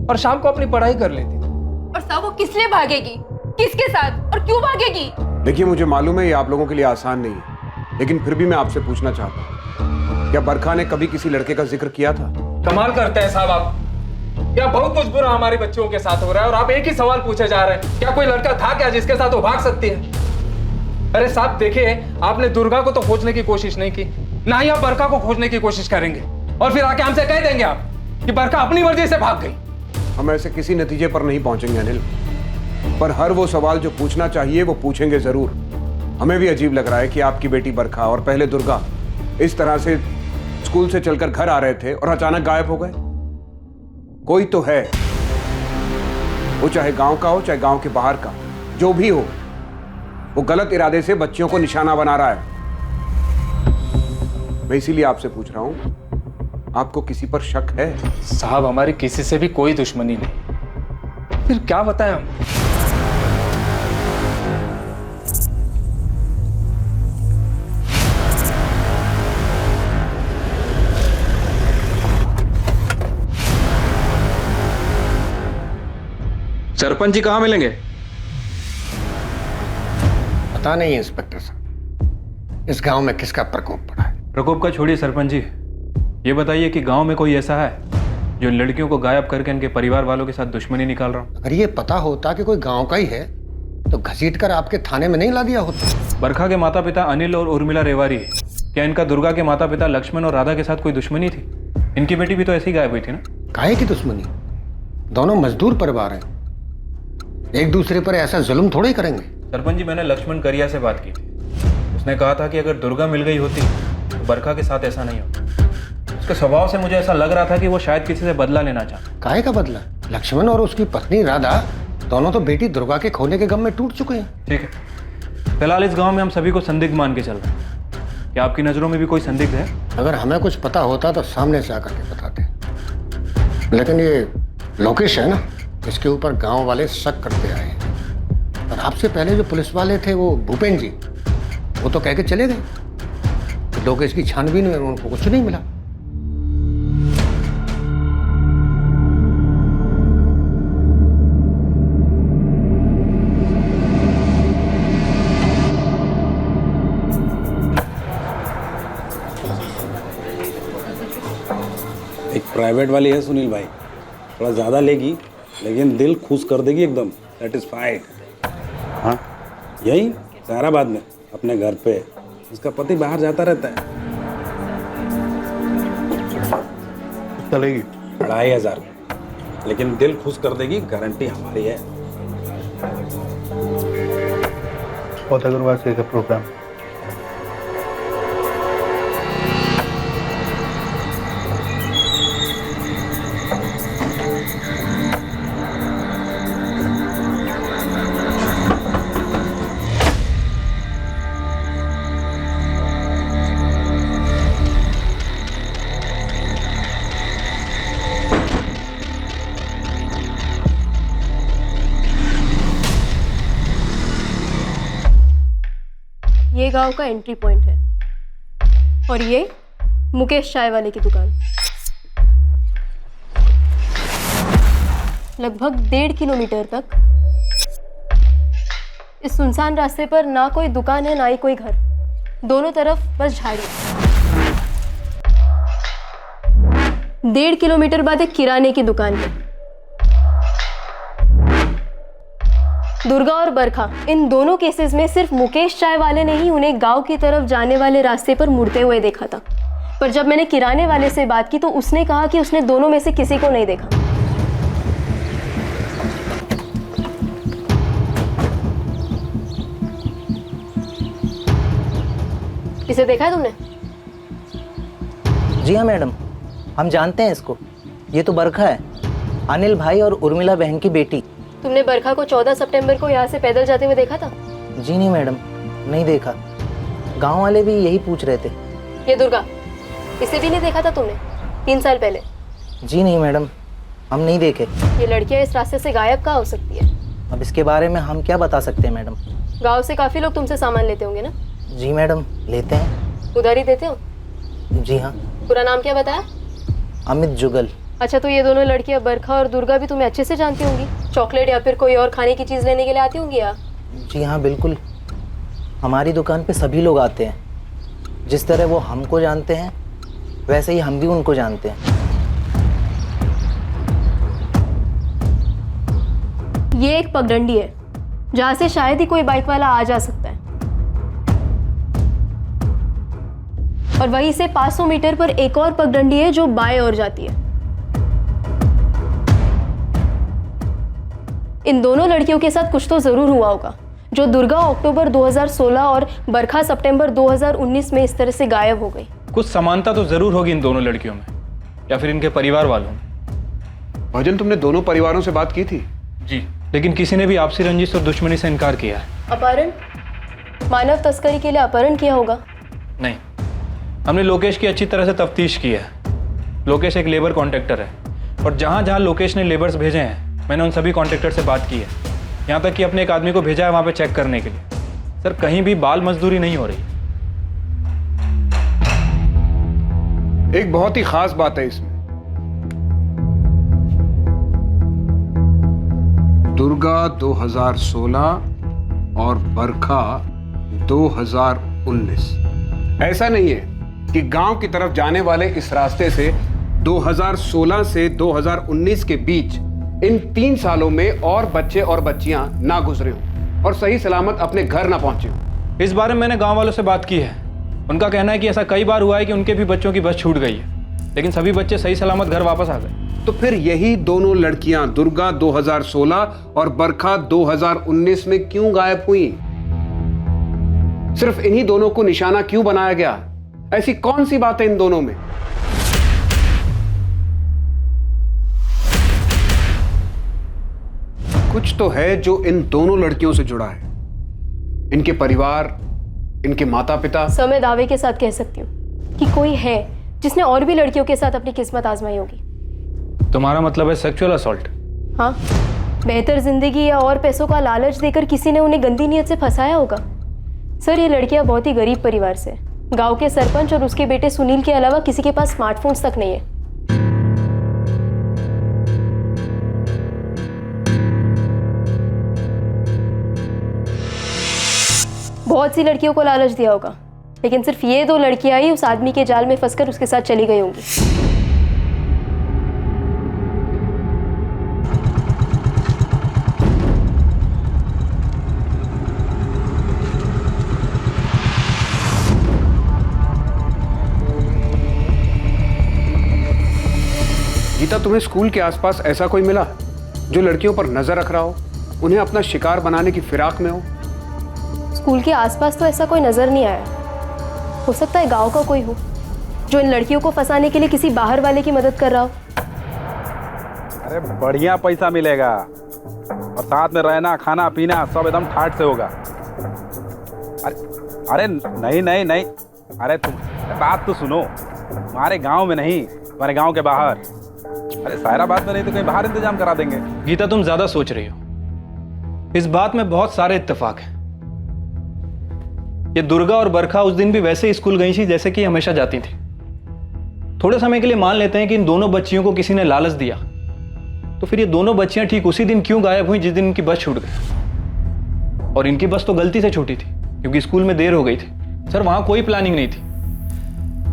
और शाम को अपनी पढ़ाई कर लेती थी। और साहब, वो किस लिए भागेगी, किसके साथ और क्यों भागेगी? देखिए, मुझे मालूम है ये आप लोगों के लिए आसान नहीं है, लेकिन फिर भी मैं आपसे पूछना चाहता हूँ, क्या बरखा ने कभी किसी लड़के का जिक्र किया था? कमाल करते हैं साहब आप। क्या बहुत कुछ बुरा हमारे बच्चों के साथ हो रहा है और आप एक ही सवाल पूछे जा रहे हैं, क्या कोई लड़का था क्या जिसके साथ वो भाग सकती है? अरे साहब देखिए, आपने दुर्गा को तो खोजने की कोशिश नहीं की, ना ही आप बरखा को खोजने की कोशिश करेंगे, और फिर आके हमसे कह देंगे आप कि बरखा अपनी मर्जी से भाग गई। हम ऐसे किसी नतीजे पर नहीं पहुंचेंगे अनिल, पर हर वो सवाल जो पूछना चाहिए वो पूछेंगे जरूर। हमें भी अजीब लग रहा है कि आपकी बेटी बरखा और पहले दुर्गा इस तरह से स्कूल से चलकर घर आ रहे थे और अचानक गायब हो गए। कोई तो है, वो चाहे गांव का हो चाहे गांव के बाहर का, जो भी हो, वो गलत इरादे से बच्चियों को निशाना बना रहा है। मैं इसीलिए आपसे पूछ रहा हूं, आपको किसी पर शक है? साहब, हमारी किसी से भी कोई दुश्मनी नहीं, फिर क्या बताएं हम? सरपंच जी कहाँ मिलेंगे? पता नहीं इंस्पेक्टर साहब, इस गांव में किसका प्रकोप पड़ा है। प्रकोप का छोड़िए सरपंच जी, ये बताइए कि गांव में कोई ऐसा है जो लड़कियों को गायब करके इनके परिवार वालों के साथ दुश्मनी निकाल रहा हो? अगर ये पता होता कि कोई गांव का ही है तो घसीट कर आपके थाने में नहीं ला दिया होता। बरखा के माता पिता अनिल और उर्मिला रेवारी है, क्या इनका दुर्गा के माता पिता लक्ष्मण और राधा के साथ कोई दुश्मनी थी? इनकी बेटी भी तो ऐसी गायब हुई थी ना। काहे की दुश्मनी? दोनों मजदूर परिवार हैं, एक दूसरे पर ऐसा जुल्म थोड़े ही करेंगे। सरपंच जी, मैंने लक्ष्मण करिया से बात की थी, उसने कहा था कि अगर दुर्गा मिल गई होती तो बरखा के साथ ऐसा नहीं होता। उसके स्वभाव से मुझे ऐसा लग रहा था कि वो शायद किसी से बदला लेना चाहता। काहे का बदला? लक्ष्मण और उसकी पत्नी राधा दोनों तो बेटी दुर्गा के खोने के गम में टूट चुके हैं। ठीक है, फिलहाल इस गांव में हम सभी को संदिग्ध मान के चल रहे हैं। क्या आपकी नजरों में भी कोई संदिग्ध है? अगर हमें कुछ पता होता तो सामने से आकर के बताते, लेकिन ये लोकेश है ना, इसके ऊपर गांव वाले शक करते आए हैं। और आपसे पहले जो पुलिस वाले थे वो भूपेन जी, वो तो कह के चले गए। लोकेश की छानबीन में उनको कुछ नहीं मिला। एक प्राइवेट वाली है सुनील भाई, थोड़ा ज़्यादा लेगी लेकिन दिल खुश कर देगी एकदम, सेटिस्फाइड। हाँ, यही सहाराबाद में अपने घर पे। इसका पति बाहर जाता रहता है। चलेगी 2500। लेकिन दिल खुश कर देगी, गारंटी हमारी है। बहुत अग्रवाल से का प्रोग्राम ये गांव का एंट्री पॉइंट है और ये मुकेश चाय वाले की दुकान। लगभग 1.5 किलोमीटर तक इस सुनसान रास्ते पर ना कोई दुकान है ना ही कोई घर, दोनों तरफ बस झाड़ी। 1.5 किलोमीटर बाद एक किराने की दुकान है। दुर्गा और बरखा, इन दोनों केसेस में सिर्फ मुकेश चाय वाले ने ही उन्हें गांव की तरफ जाने वाले रास्ते पर मुड़ते हुए देखा था। पर जब मैंने किराने वाले से बात की तो उसने कहा कि उसने दोनों में से किसी को नहीं देखा। इसे देखा है तुमने? जी हाँ मैडम, हम जानते हैं इसको। ये तो बरखा है, अनिल भाई और उर्मिला बहन की बेटी। तुमने बरखा को 14 सितंबर को यहाँ से पैदल जाते हुए देखा था? जी नहीं मैडम, नहीं देखा। गांव वाले भी यही पूछ रहे थे। ये दुर्गा, इसे भी नहीं देखा था तुमने 3 साल पहले? जी नहीं मैडम, हम नहीं देखे। ये लड़कियाँ इस रास्ते से गायब कहाँ हो सकती है? अब इसके बारे में हम क्या बता सकते हैं मैडम। गाँव से काफी लोग तुमसे सामान लेते होंगे ना? जी मैडम, लेते हैं। उधारी देते हो? जी हाँ। पूरा नाम क्या बताया? अमित जुगल। अच्छा, तो ये दोनों लड़कियां बरखा और दुर्गा भी तुम्हें अच्छे से जानती होंगी? चॉकलेट या फिर कोई और खाने की चीज़ लेने के लिए आती होंगी यहाँ? जी हाँ बिल्कुल, हमारी दुकान पे सभी लोग आते हैं। जिस तरह वो हमको जानते हैं वैसे ही हम भी उनको जानते हैं। ये एक पगडंडी है जहाँ से शायद ही कोई बाइक वाला आ जा सकता है, और वहीं से 500 मीटर पर एक और पगडंडी है जो बाएं ओर जाती है। इन दोनों लड़कियों के साथ कुछ तो जरूर हुआ होगा जो दुर्गा अक्टूबर 2016 और बरखा सितंबर 2019 में इस तरह से गायब हो गई। कुछ समानता तो जरूर होगी इन दोनों लड़कियों में, या फिर इनके परिवार वालों में। भजन, तुमने दोनों परिवारों से बात की थी? जी, लेकिन किसी ने भी आपसी रंजिश और दुश्मनी से इनकार किया है। अपहरण, मानव तस्करी के लिए अपहरण किया होगा? नहीं, हमने लोकेश की अच्छी तरह से तफ्तीश की है। लोकेश एक लेबर कॉन्ट्रैक्टर है और जहाँ जहाँ लोकेश ने लेबर्स भेजे हैं मैंने उन सभी कॉन्ट्रैक्टर से बात की है। यहाँ तक कि अपने एक आदमी को भेजा है वहाँ पे चेक करने के लिए। सर, कहीं भी बाल मजदूरी नहीं हो रही। एक बहुत ही खास बात है इसमें, दुर्गा 2016 और बरखा 2019। ऐसा नहीं है कि गांव की तरफ जाने वाले इस रास्ते से 2016 से 2019 के बीच इन 3 सालों में और बच्चे और बच्चियां ना गुजरे हों और सही सलामत अपने घर ना पहुंचे हों। इस बारे में मैंने गांव वालों से बात की है। उनका कहना है कि ऐसा कई बार हुआ है कि उनके भी बच्चों की बस छूट गई है, लेकिन सभी बच्चे सही सलामत घर वापस आ गए। तो फिर यही दोनों लड़कियां दुर्गा 2016 और बरखा 2019 में क्यों गायब हुई? सिर्फ इन्हीं दोनों को निशाना क्यों बनाया गया? ऐसी कौन सी बात है इन दोनों में? कुछ तो है जो इन दोनों लड़कियों से जुड़ा है। इनके परिवार, इनके माता पिता। सर, मैं दावे के साथ कह सकती हूँ कि कोई है जिसने और भी लड़कियों के साथ अपनी किस्मत आजमाई होगी। तुम्हारा मतलब है सेक्सुअल असॉल्ट? हाँ, बेहतर जिंदगी या और पैसों का लालच देकर किसी ने उन्हें गंदी नीयत से फंसाया होगा। सर, ये लड़कियां बहुत ही गरीब परिवार से, गांव के सरपंच और उसके बेटे सुनील के अलावा किसी के पास स्मार्टफोन्स तक नहीं है। बहुत सी लड़कियों को लालच दिया होगा, लेकिन सिर्फ ये 2 लड़कियां ही उस आदमी के जाल में फंसकर उसके साथ चली गई होंगी। गीता, तुम्हें स्कूल के आसपास ऐसा कोई मिला जो लड़कियों पर नजर रख रहा हो, उन्हें अपना शिकार बनाने की फिराक में हो? स्कूल के आसपास तो ऐसा कोई नजर नहीं आया। हो सकता है गांव का कोई हो जो इन लड़कियों को फंसाने के लिए किसी बाहर वाले की मदद कर रहा हो। अरे बढ़िया पैसा मिलेगा और साथ में रहना खाना पीना सब एकदम ठाट से होगा। अरे नहीं नहीं नहीं, अरे तुम बात तो सुनो, हमारे गांव में नहीं, हमारे गांव के बाहर। अरे सायराबाद में नहीं तो कहीं बाहर इंतजाम करा देंगे। गीता, तुम ज्यादा सोच रही हो। इस बात में बहुत सारे इत्तेफाक हैं। ये दुर्गा और बरखा उस दिन भी वैसे ही स्कूल गई थी जैसे कि हमेशा जाती थी। थोड़े समय के लिए मान लेते हैं कि इन दोनों बच्चियों को किसी ने लालच दिया, तो फिर ये दोनों बच्चियां ठीक उसी दिन क्यों गायब हुई जिस दिन इनकी बस छूट गई? और इनकी बस तो गलती से छूटी थी क्योंकि स्कूल में देर हो गई थी। सर, वहां कोई प्लानिंग नहीं थी।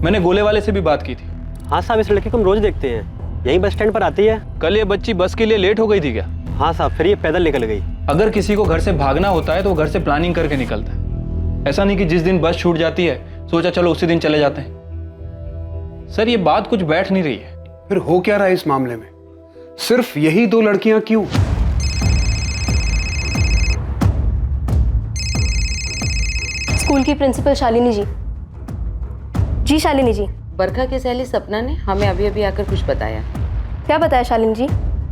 मैंने गोले वाले से भी बात की थी। हाँ साहब, इस लड़की को हम रोज देखते हैं, यही बस स्टैंड पर आती है। कल ये बच्ची बस के लिए लेट हो गई थी क्या? हाँ साहब, फिर ये पैदल निकल गई। अगर किसी को घर से भागना होता है तो वो घर से प्लानिंग करके निकलता है। ऐसा नहीं कि जिस दिन बस छूट जाती है सोचा चलो उसी दिन चले जाते हैं। सर, ये बात कुछ बैठ नहीं रही है। फिर हो क्या रहा है इस मामले में? सिर्फ यही 2 लड़कियां क्यों? स्कूल की प्रिंसिपल शालिनी जी। जी शालिनी जी। बरखा की सहेली सपना ने हमें अभी अभी आकर कुछ बताया। क्या बताया शालिनी जी?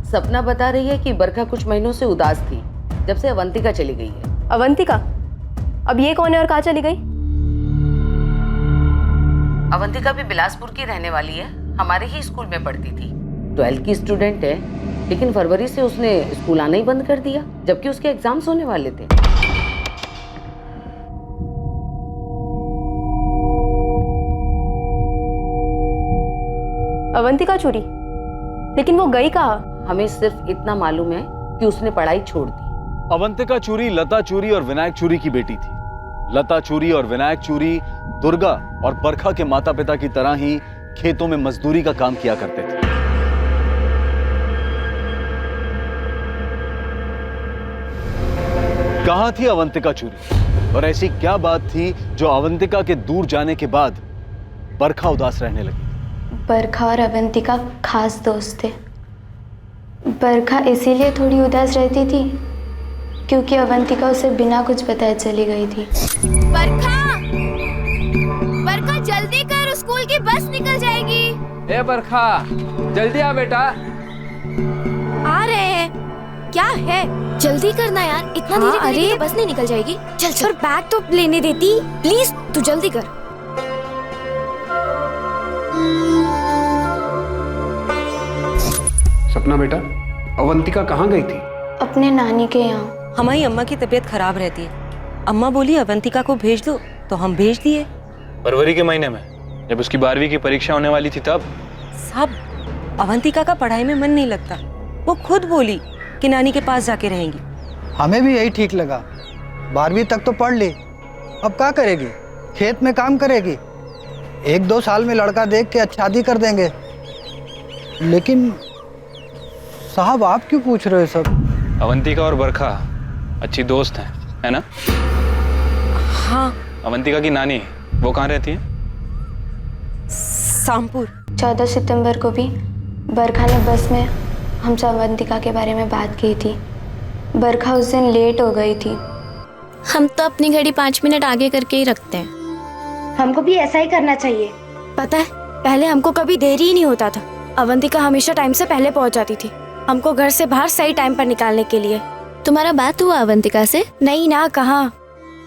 सपना बता रही है कि बरखा कुछ महीनों से उदास थी जब से अवंतिका चली गई है। अवंतिका? अब ये कौन है और कहाँ चली गई? अवंतिका भी बिलासपुर की रहने वाली है, हमारे ही स्कूल में पढ़ती थी। 12th की स्टूडेंट है, लेकिन फरवरी से उसने स्कूल आना ही बंद कर दिया जबकि उसके एग्जाम्स होने वाले थे। अवंतिका चोरी? लेकिन वो गई कहाँ? हमें सिर्फ इतना मालूम है कि उसने पढ़ाई छोड़ दी। अवंतिका चूरी लता चूरी और विनायक चूरी की बेटी थी। लता चूरी और विनायक चूरी दुर्गा और बरखा के माता पिता की तरह ही खेतों में मजदूरी का काम किया करते थे। कहां थी अवंतिका चूरी और ऐसी क्या बात थी जो अवंतिका के दूर जाने के बाद बरखा उदास रहने लगी? बरखा और अवंतिका खास दोस्त थे। बरखा इसीलिए थोड़ी उदास रहती थी क्योंकि अवंतिका उसे बिना कुछ बताए चली गई थी। बरखा, बरखा जल्दी कर, स्कूल की बस निकल जाएगी। ए बरखा, जल्दी आ बेटा। आ रहे हैं। क्या है? जल्दी करना यार, इतना धीरे करेगी तो बस नहीं निकल जाएगी। चल चल। पर बैग तो लेने देती, प्लीज तू जल्दी कर। सपना बेटा, अवंतिका कहाँ गई थी? अपने नानी के यहाँ। हमारी अम्मा की तबीयत खराब रहती है। अम्मा बोली अवंतिका को भेज दो, तो हम भेज दिए। फरवरी के महीने में जब उसकी 12वीं की परीक्षा होने वाली थी तब? सब अवंतिका का पढ़ाई में मन नहीं लगता। वो खुद बोली कि नानी के पास जाके रहेंगी। हमें भी यही ठीक लगा। 12वीं तक तो पढ़ ली, अब क्या करेगी? खेत में काम करेगी। 1-2 साल में लड़का देख के शादी कर देंगे। लेकिन साहब, आप क्यों पूछ रहे हो सब? अवंतिका और बरखा अच्छी दोस्त हैं, है ना? हाँ। अवंतिका की नानी वो कहाँ रहती है? सामपुर। 14 सितंबर को भी बरखा ने बस में हमसे अवंतिका के बारे में बात की थी। बरखा उस दिन लेट हो गई थी। हम तो अपनी घड़ी 5 मिनट आगे करके ही रखते हैं। हमको भी ऐसा ही करना चाहिए। पता है, पहले हमको कभी देरी ही नहीं होता था। अवंतिका हमेशा टाइम से पहले पहुंच जाती थी, हमको घर से बाहर सही टाइम पर निकालने के लिए। तुम्हारा बात हुआ अवंतिका से? नहीं ना, कहाँ।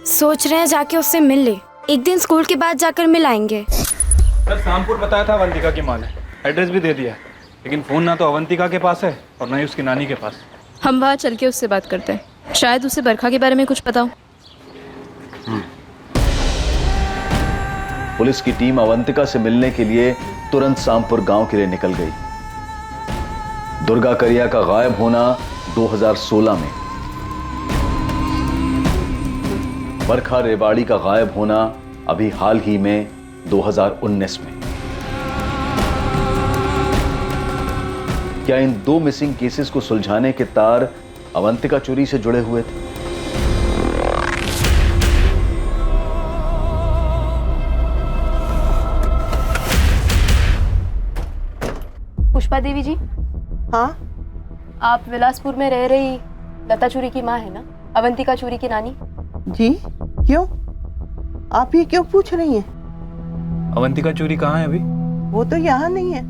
सोच रहे हैं जाके उससे मिल ले। एक दिन स्कूल के बाद जाकर मिल आएंगे। सर, शामपुर बताया था अवंतिका की माँ ने, एड्रेस भी दे दिया, लेकिन फोन ना तो अवंतिका के पास है और ना ही उसकी नानी के पास। हम वहाँ चल के उससे बात करते हैं, शायद उसे बरखा के बारे में कुछ पता हो। पुलिस की टीम अवंतिका से मिलने के लिए तुरंत सामपुर गांव के लिए निकल गई। दुर्गा करिया का गायब होना 2016 में, बरखा रेवाड़ी का गायब होना अभी हाल ही में 2019 में। क्या इन 2 मिसिंग केसेस को सुलझाने के तार अवंतिका चोरी से जुड़े हुए थे? पुष्पा देवी जी। हाँ, आप विलासपुर में रह रही लता चूरी की माँ है ना, अवंतिका चूरी की नानी? जी, क्यों? आप ये क्यों पूछ रही हैं? अवंतिका चूरी कहाँ है अभी? वो तो यहाँ नहीं है।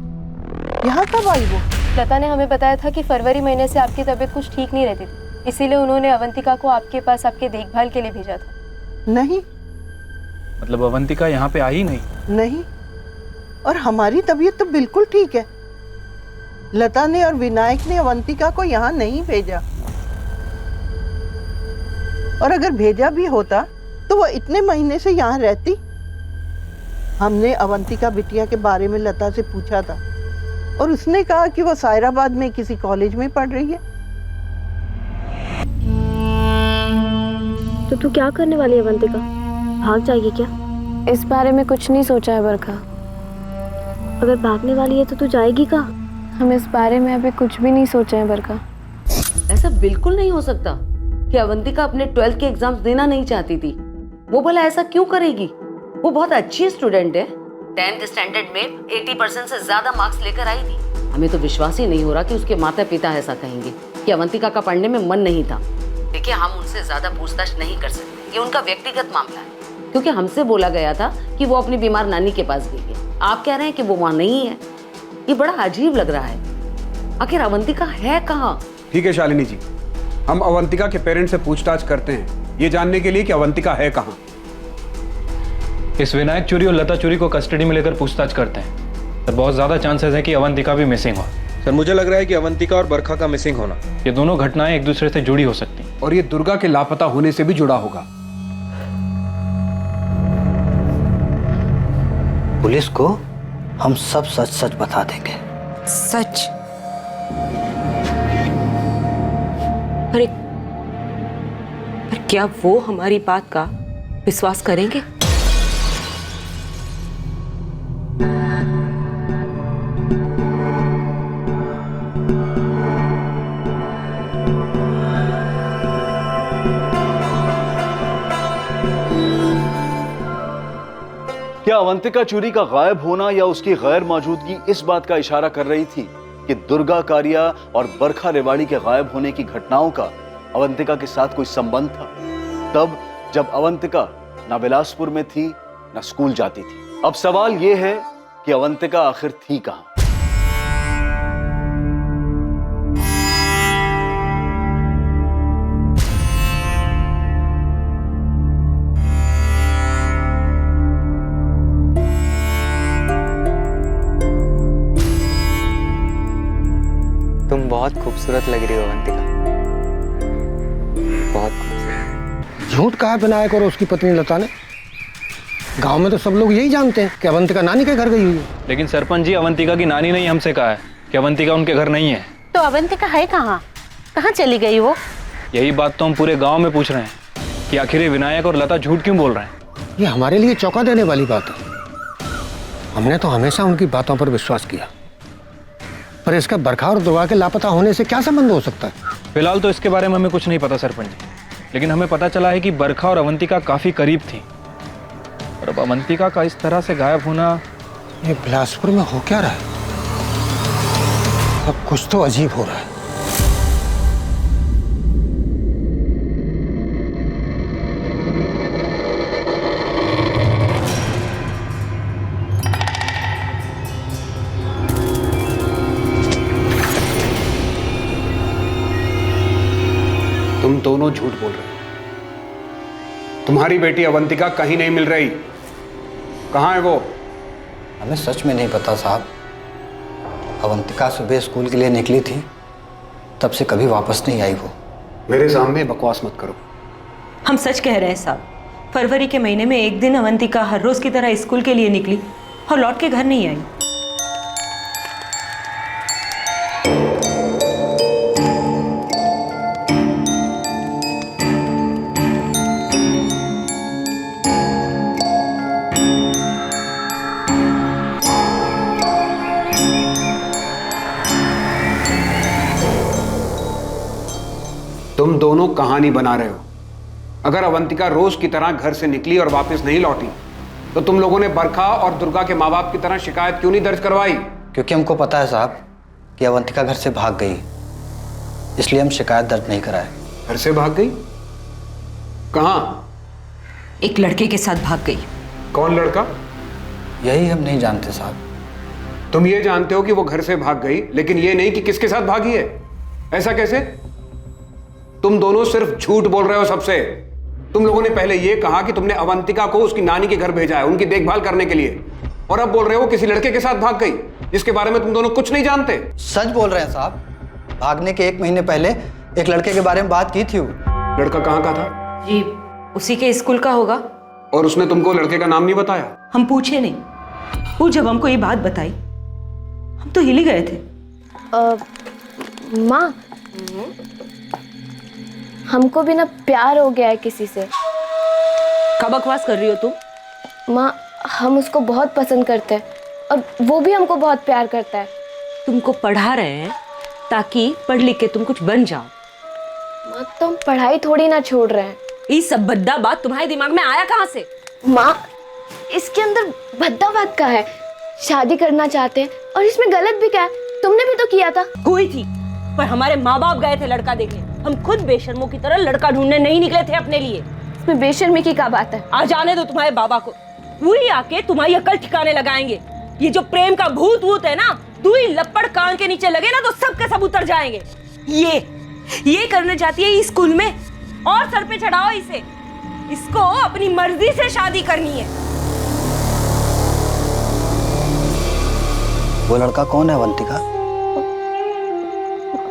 यहाँ कब आई वो? लता ने हमें बताया था कि फरवरी महीने से आपकी तबीयत कुछ ठीक नहीं रहती थी, इसीलिए उन्होंने अवंतिका को आपके पास आपके देखभाल के लिए भेजा था। नहीं। मतलब अवंतिका यहाँ पे आई नहीं? नहीं, और हमारी तबीयत तो बिल्कुल ठीक है। लता ने और विनायक ने अवंतिका को यहाँ नहीं भेजा, और अगर भेजा भी होता तो वो इतने महीने से यहाँ रहती। हमने अवंतिका बिटिया के बारे में लता से पूछा था और उसने कहा कि वो सायराबाद में किसी कॉलेज में पढ़ रही है। तो तू क्या करने वाली है अवंतिका? भाग जाएगी क्या? इस बारे में कुछ नहीं सोचा है बरखा। अगर भागने वाली है तो तू जाएगी कहाँ? हम इस बारे में अभी कुछ भी नहीं सोचे हैं बरखा। ऐसा बिल्कुल नहीं हो सकता कि अवंतिका अपने 12th के एग्जाम्स देना नहीं चाहती थी। वो भला ऐसा क्यों करेगी? वो बहुत अच्छी स्टूडेंट है। 10th स्टैंडर्ड में 80% से ज्यादा मार्क्स लेकर आई थी। हमें तो विश्वास ही नहीं हो रहा कि उसके माता पिता ऐसा कहेंगे कि अवंतिका का पढ़ने में मन नहीं था। देखिए, हम उनसे ज्यादा पूछताछ नहीं कर सकते, ये उनका व्यक्तिगत मामला है। क्योंकि हमसे बोला गया था कि वो अपनी बीमार नानी के पास गई है। आप कह रहे हैं कि वो वहाँ नहीं है। ये बड़ा अजीब लग रहा है। आखिर अवंतिका है कहाँ? ठीक है शालिनी जी, हम अवंतिका के पेरेंट्स से पूछताछ करते हैं ये जानने के लिए कि अवंतिका है कहाँ। इस विनायक चूरी और लता चूरी को कस्टडी में लेकर पूछताछ करते हैं। तो बहुत ज्यादा चांसेस है कि अवंतिका भी मिसिंग हो। सर, मुझे लग रहा है कि अवंतिका और बरखा का मिसिंग होना, ये दोनों घटनाएं एक दूसरे से जुड़ी हो सकती हैं। और ये दुर्गा के लापता होने से भी जुड़ा होगा। पुलिस को हम सब सच सच बता देंगे। सच? अरे, पर क्या वो हमारी बात का विश्वास करेंगे? क्या अवंतिका चूरी का गायब होना या उसकी गैर मौजूदगी इस बात का इशारा कर रही थी कि दुर्गा कारिया और बरखा रेवाड़ी के गायब होने की घटनाओं का अवंतिका के साथ कोई संबंध था? तब जब अवंतिका ना बिलासपुर में थी ना स्कूल जाती थी। अब सवाल यह है कि अवंतिका आखिर थी कहां? तुम बहुत खूबसूरत लग रही हो अवंतिका, बहुत खूबसूरत। झूठ कहा विनायक और उसकी पत्नी लता ने? गांव में तो सब लोग यही जानते हैं कि अवंतिका नानी के घर गई हुई है। लेकिन सरपंच जी, अवंतिका की नानी ने ही हमसे कहा है कि अवंतिका उनके घर नहीं है। तो अवंतिका है कहाँ? कहाँ चली गई वो? यही बात तो हम पूरे गांव में पूछ रहे हैं कि आखिर विनायक और लता झूठ क्यों बोल रहे हैं। ये हमारे लिए चौंका देने वाली बात है। हमने तो हमेशा उनकी बातों पर विश्वास किया, पर इसका बरखा और दुर्गा के लापता होने से क्या संबंध हो सकता है? फिलहाल तो इसके बारे में हमें कुछ नहीं पता सरपंच जी, लेकिन हमें पता चला है कि बरखा और अवंतिका काफी करीब थी। और अब अवंतिका का इस तरह से गायब होना, ये बिलासपुर में हो क्या रहा है? अब कुछ तो अजीब हो रहा है। तुम दोनों झूठ बोल रहे हो। तुम्हारी बेटी अवंतिका कहीं नहीं मिल रही। कहाँ है वो? हमें सच में नहीं पता साहब। अवंतिका सुबह स्कूल के लिए निकली थी, तब से कभी वापस नहीं आई वो। मेरे सामने बकवास मत करो। हम सच कह रहे हैं साहब। फरवरी के महीने में एक दिन अवंतिका हर रोज की तरह स्कूल के लिए निकली और लौट के घर नहीं आई। तुम दोनों कहानी बना रहे हो। अगर अवंतिका रोज की तरह घर से निकली और वापस नहीं लौटी, तो तुम लोगों ने बरखा और दुर्गा के माँ बाप की तरह शिकायत क्यों नहीं दर्ज करवाई? क्योंकि हमको पता है साहब कि अवंतिका घर से भाग गई, इसलिए हम शिकायत दर्ज नहीं कराए। घर से भाग गई? कहाँ? एक लड़के के साथ भाग गई। कौन लड़का? यही हम नहीं जानते साहब। तुम ये जानते हो कि वो घर से भाग गई, लेकिन ये नहीं कि किसके साथ भागी है। ऐसा कैसे? तुम दोनों सिर्फ झूठ बोल रहे हो सबसे। तुम लोगों ने पहले ये कहा कि तुमने अवंतिका को उसकी नानी के घर भेजा है उनकी देखभाल करने के लिए, और अब बोल रहे हो किसी लड़के के साथ भाग गई जिसके बारे में तुम दोनों कुछ नहीं जानते। सच बोल रहे हैं साहब। भागने के 1 महीने पहले एक लड़के के बारे में बात की थी। वो लड़का कहाँ का था? जी उसी के स्कूल का होगा। और उसने तुमको लड़के का नाम नहीं बताया? हम पूछे नहीं, वो जब हमको ये बात बताई हम तो हिल ही गए थे। माँ, हमको भी ना प्यार हो गया है किसी से। कब बकवास कर रही हो तुम? माँ, हम उसको बहुत पसंद करते हैं और वो भी हमको बहुत प्यार करता है। तुमको पढ़ा रहे हैं ताकि पढ़ लिख के तुम कुछ बन जाओ। माँ, तो हम पढ़ाई थोड़ी ना छोड़ रहे हैं। ये सब भद्दा बात तुम्हारे दिमाग में आया कहाँ से? माँ, इसके अंदर भद्दा बात का है। शादी करना चाहते हैं और इसमें गलत भी क्या है? तुमने भी तो किया था। हुई थी, पर हमारे माँ बाप गए थे लड़का देखने। हम खुद बेशर्मों की तरह लड़का ढूंढने नहीं निकले थे अपने लिए। इसमें बेशर्मी की क्या बात है? आ जाने दो तुम्हारे बाबा को, वही आके तुम्हारी अकल ठिकाने लगाएंगे। ये जो प्रेम का भूत वूत है ना, तू ही लपड़ कान के नीचे लगे ना तो सब के सब उतर जाएंगे। ये करने जाती है इस स्कूल में, और सर पे चढ़ाओ इसे। इसको अपनी मर्जी से शादी करनी है। वो लड़का कौन है अवंतिका?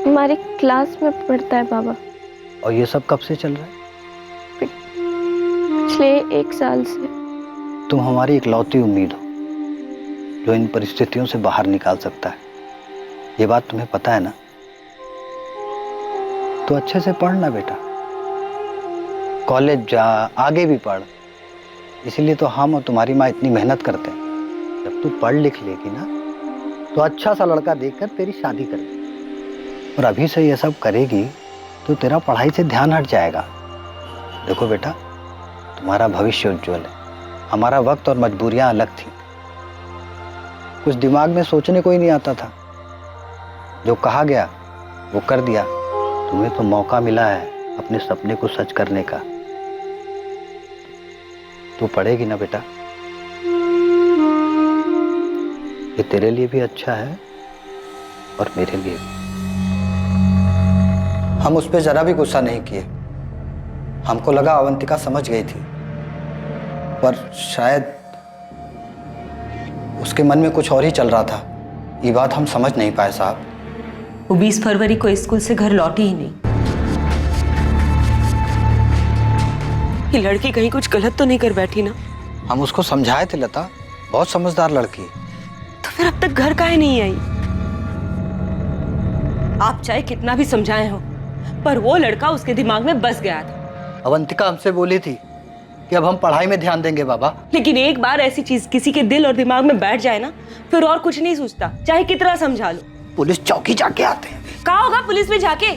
हमारी क्लास में पढ़ता है बाबा। और ये सब कब से चल रहा है? पिछले 1 साल से। तुम हमारी इकलौती उम्मीद हो जो इन परिस्थितियों से बाहर निकाल सकता है। ये बात तुम्हें पता है ना? तो अच्छे से पढ़ना बेटा, कॉलेज जा, आगे भी पढ़। इसीलिए तो हम और तुम्हारी माँ इतनी मेहनत करते हैं। जब तू पढ़ लिख लेगी ना तो अच्छा सा लड़का देखकर तेरी शादी कर दे। और अभी से ये सब करेगी तो तेरा पढ़ाई से ध्यान हट जाएगा। देखो बेटा, तुम्हारा भविष्य उज्जवल है। हमारा वक्त और मजबूरियां अलग थी। कुछ दिमाग में सोचने को ही नहीं आता था। जो कहा गया वो कर दिया। तुम्हें तो मौका मिला है अपने सपने को सच करने का। तू पढ़ेगी ना बेटा? ये तेरे लिए भी अच्छा है और मेरे लिए भी। हम उस पर जरा भी गुस्सा नहीं किए। हमको लगा अवंतिका समझ गई थी, पर शायद उसके मन में कुछ और ही चल रहा था। ये बात हम समझ नहीं पाए साहब। वो 20 फरवरी को स्कूल से घर लौटी ही नहीं। ये लड़की कहीं कुछ गलत तो नहीं कर बैठी ना? हम उसको समझाए थे लता, बहुत समझदार लड़की। तो फिर अब तक घर काहे नहीं आई? आप चाहे कितना भी समझाए हो, पर वो लड़का उसके दिमाग में बस गया था। अवंतिका हमसे बोली थी कि अब हम पढ़ाई में ध्यान देंगे बाबा। लेकिन एक बार ऐसी चीज किसी के दिल और दिमाग में बैठ जाए ना, फिर और कुछ नहीं सोचता, चाहे कितना समझा लो। पुलिस चौकी जाके आते हैं। कहा होगा पुलिस में जाके?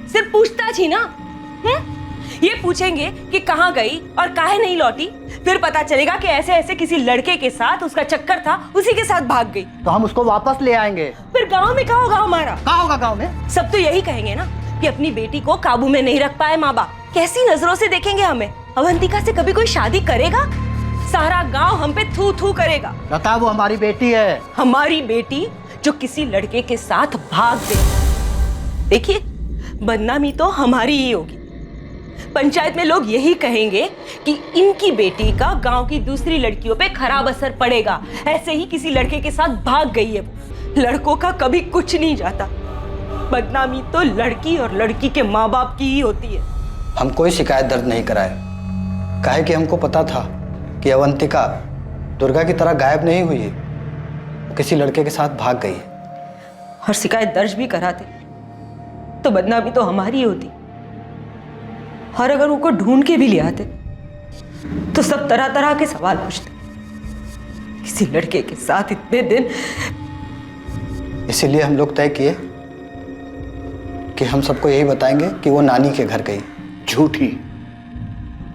सिर्फ पूछताछ ही ना। ये पूछेंगे कि कहाँ गई और काहे नहीं लौटी, फिर पता चलेगा कि ऐसे ऐसे किसी लड़के के साथ उसका चक्कर था, उसी के साथ भाग गई। तो हम उसको वापस ले आएंगे। फिर गांव में क्या होगा हमारा? कहाँ होगा गांव में? सब तो यही कहेंगे ना कि अपनी बेटी को काबू में नहीं रख पाए माँ बाप। कैसी नजरों से देखेंगे हमें? अवंतिका से कभी कोई शादी करेगा? सारा गांव हम पे थू थू करेगा। लता, वो हमारी बेटी है। हमारी बेटी जो किसी लड़के के साथ भाग गई। देखिए, बदनामी तो हमारी ही होगी। पंचायत में लोग यही कहेंगे कि इनकी बेटी का गांव की दूसरी लड़कियों पे खराब असर पड़ेगा। ऐसे ही किसी लड़के के साथ भाग गई है। लड़कों का कभी कुछ नहीं जाता। बदनामी तो लड़की और लड़की के माँ बाप की ही होती है। हम कोई शिकायत दर्ज नहीं कराए, काहे कि हमको पता था कि अवंतिका दुर्गा की तरह गायब नहीं हुई है, किसी लड़के के साथ भाग गई है। और शिकायत दर्ज भी कराते तो बदनामी तो हमारी ही होती। और अगर उनको ढूंढ के भी ले आते तो सब तरह तरह के सवाल पूछते। किसी लड़के के साथ इतने दिन। इसीलिए हम लोग तय किए कि हम सबको यही बताएंगे कि वो नानी के घर गई। झूठी,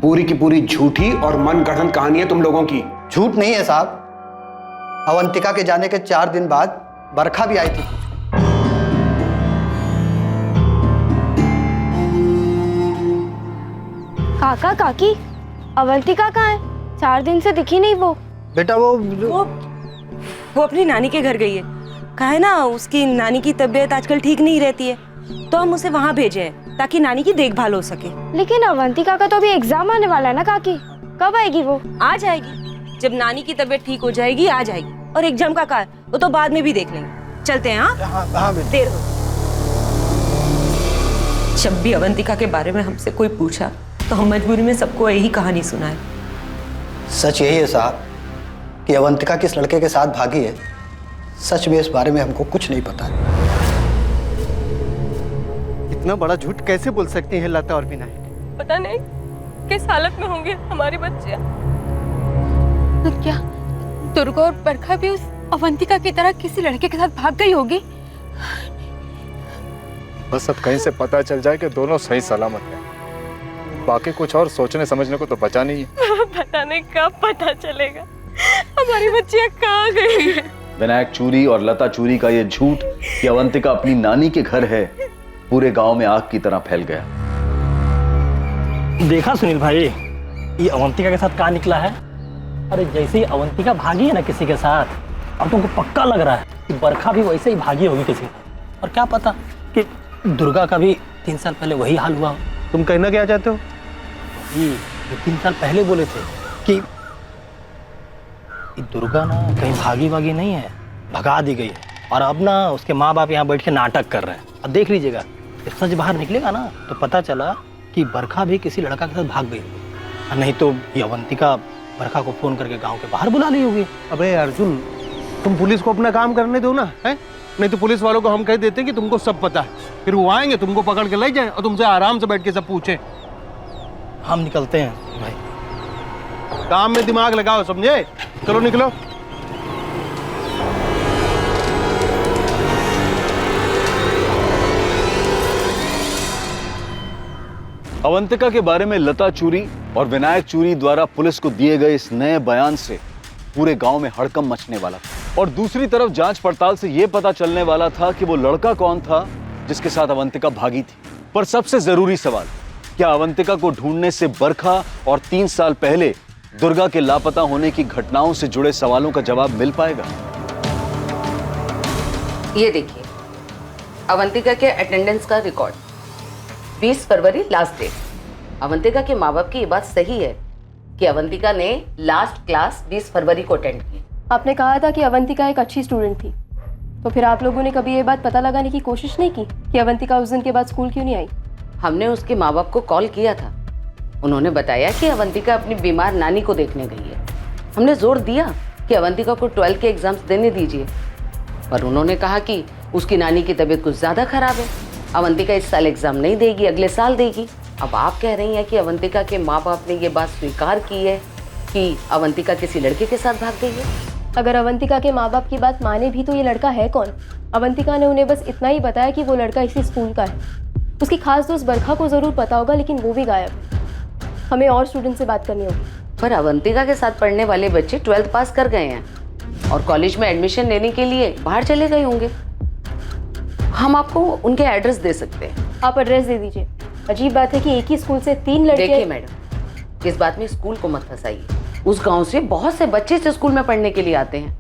पूरी की पूरी झूठी और मनगढ़ंत कहानी है तुम लोगों की। झूठ नहीं है साहब। अवंतिका के जाने के 4 दिन बाद बरखा भी आई थी। काका काकी, अवंतिका कहाँ है? 4 दिन से दिखी नहीं वो। बेटा वो अपनी नानी के घर गई है। कहा है ना उसकी नानी की तबीयत आजकल ठीक नहीं रहती है, तो हम उसे वहाँ भेजे हैं ताकि नानी की देखभाल हो सके। लेकिन अवंतिका का तो अभी एग्जाम आने वाला है ना काकी, कब आएगी वो? आ जाएगी, जब नानी की तबीयत ठीक हो जाएगी आ जाएगी। और एग्जाम का कार्य वो तो बाद में भी देख लेंगे। चलते हैं। हाँ देर हो। जब भी अवंतिका के बारे में हमसे कोई पूछा तो हम मजबूरी में सबको यही कहानी सुनाए। सच यही है साहब कि अवंतिका किस लड़के के साथ भागी है। सच में इस बारे में हमको कुछ नहीं पता है। इतना बड़ा झूठ कैसे बोल सकती हैं लता और विनायक? पता नहीं किस हालत में होंगे हमारे बच्चे। तो क्या दुर्गा और बरखा भी उस अवंतिका की तरह किसी लड़के के साथ भाग गई होगी? बस अब कहीं से पता चल जाए कि दोनों सही सलामत हैं। बाकी कुछ और सोचने समझने को तो बचा नहीं है। पता नहीं कब पता चलेगा हमारी बच्चियां कहाँ गई है। विनायक चूरी और लता चूरी का ये झूठ कि अवंतिका अपनी नानी के घर है पूरे गांव में आग की तरह फैल गया। देखा सुनील भाई, ये अवंतिका के साथ कहाँ निकला है। अरे जैसे ही अवंतिका भागी है ना किसी के साथ, अब तुमको पक्का लग रहा है कि बरखा भी वैसे ही भागी होगी किसी के साथ। और क्या पता कि दुर्गा का भी 3 साल पहले वही हाल हुआ। तुम कहना क्या चाहते हो? ये 3 साल पहले बोले थे कि दुर्गा ना कहीं भागी वागी नहीं है, भगा दी गई है। और अब ना उसके माँ बाप यहाँ बैठ के नाटक कर रहे हैं। अब देख लीजिएगा, जब सच बाहर निकलेगा ना तो पता चला कि बरखा भी किसी लड़का के साथ भाग गई। और नहीं तो ये अवंतिका बरखा को फोन करके गांव के बाहर बुला ली होगी। अबे अर्जुन, तुम पुलिस को अपना काम करने दो ना, है? नहीं तो पुलिस वालों को हम कह देते हैं कि तुमको सब पता है, फिर वो आएंगे तुमको पकड़ के ले जाएं और तुमसे आराम से बैठ के सब पूछे। हम निकलते हैं भाई, काम में दिमाग लगाओ, समझे? चलो निकलो। अवंतिका के बारे में लता चूरी और विनायक चूरी द्वारा पुलिस को दिए गए इस नए बयान से पूरे गांव में हड़कंप मचने वाला था। और दूसरी तरफ जांच पड़ताल से यह पता चलने वाला था कि वो लड़का कौन था जिसके साथ अवंतिका भागी थी। पर सबसे जरूरी सवाल, क्या अवंतिका को ढूंढने से बरखा और 3 साल पहले दुर्गा के लापता होने की घटनाओं से जुड़े सवालों का जवाब मिल पाएगा? ये देखिए अवंतिका के अटेंडेंस का रिकॉर्ड, 20 फरवरी लास्ट डेट। अवंतिका के माँ बाप की ये बात सही है कि अवंतिका ने लास्ट क्लास 20 फरवरी को अटेंड की। आपने कहा था कि अवंतिका एक अच्छी स्टूडेंट थी, तो फिर आप लोगों ने कभी ये बात पता लगाने की कोशिश नहीं की कि अवंतिका उस दिन के बाद स्कूल क्यों नहीं आई? हमने उसके माँ बाप को कॉल किया था, उन्होंने बताया कि अवंतिका अपनी बीमार नानी को देखने गई है। हमने जोर दिया कि अवंतिका को 12th के एग्जाम्स देने दीजिए, पर उन्होंने कहा कि उसकी नानी की तबीयत कुछ ज़्यादा खराब है, अवंतिका इस साल एग्जाम नहीं देगी, अगले साल देगी। अब आप कह रही हैं कि अवंतिका के माँ बाप ने ये बात स्वीकार की है कि अवंतिका किसी लड़के के साथ भाग गई है। अगर अवंतिका के माँ बाप की बात माने भी तो ये लड़का है कौन? अवंतिका ने उन्हें बस इतना ही बताया कि वो लड़का इसी स्कूल का है। उसकी खास दोस्त बरखा को ज़रूर पता होगा, लेकिन वो भी गायब। हमें और स्टूडेंट से बात करनी होगी। पर अवंतिका के साथ पढ़ने वाले बच्चे 12th पास कर गए हैं और कॉलेज में एडमिशन लेने के लिए बाहर चले गए होंगे। हम आपको उनके एड्रेस दे सकते हैं। आप एड्रेस दे दीजिए। अजीब बात है कि एक ही स्कूल से 3 लड़के। देखिए मैडम, इस बात में स्कूल को मत फंसाइए। उस गांव से बहुत से बच्चे इस स्कूल में पढ़ने के लिए आते हैं,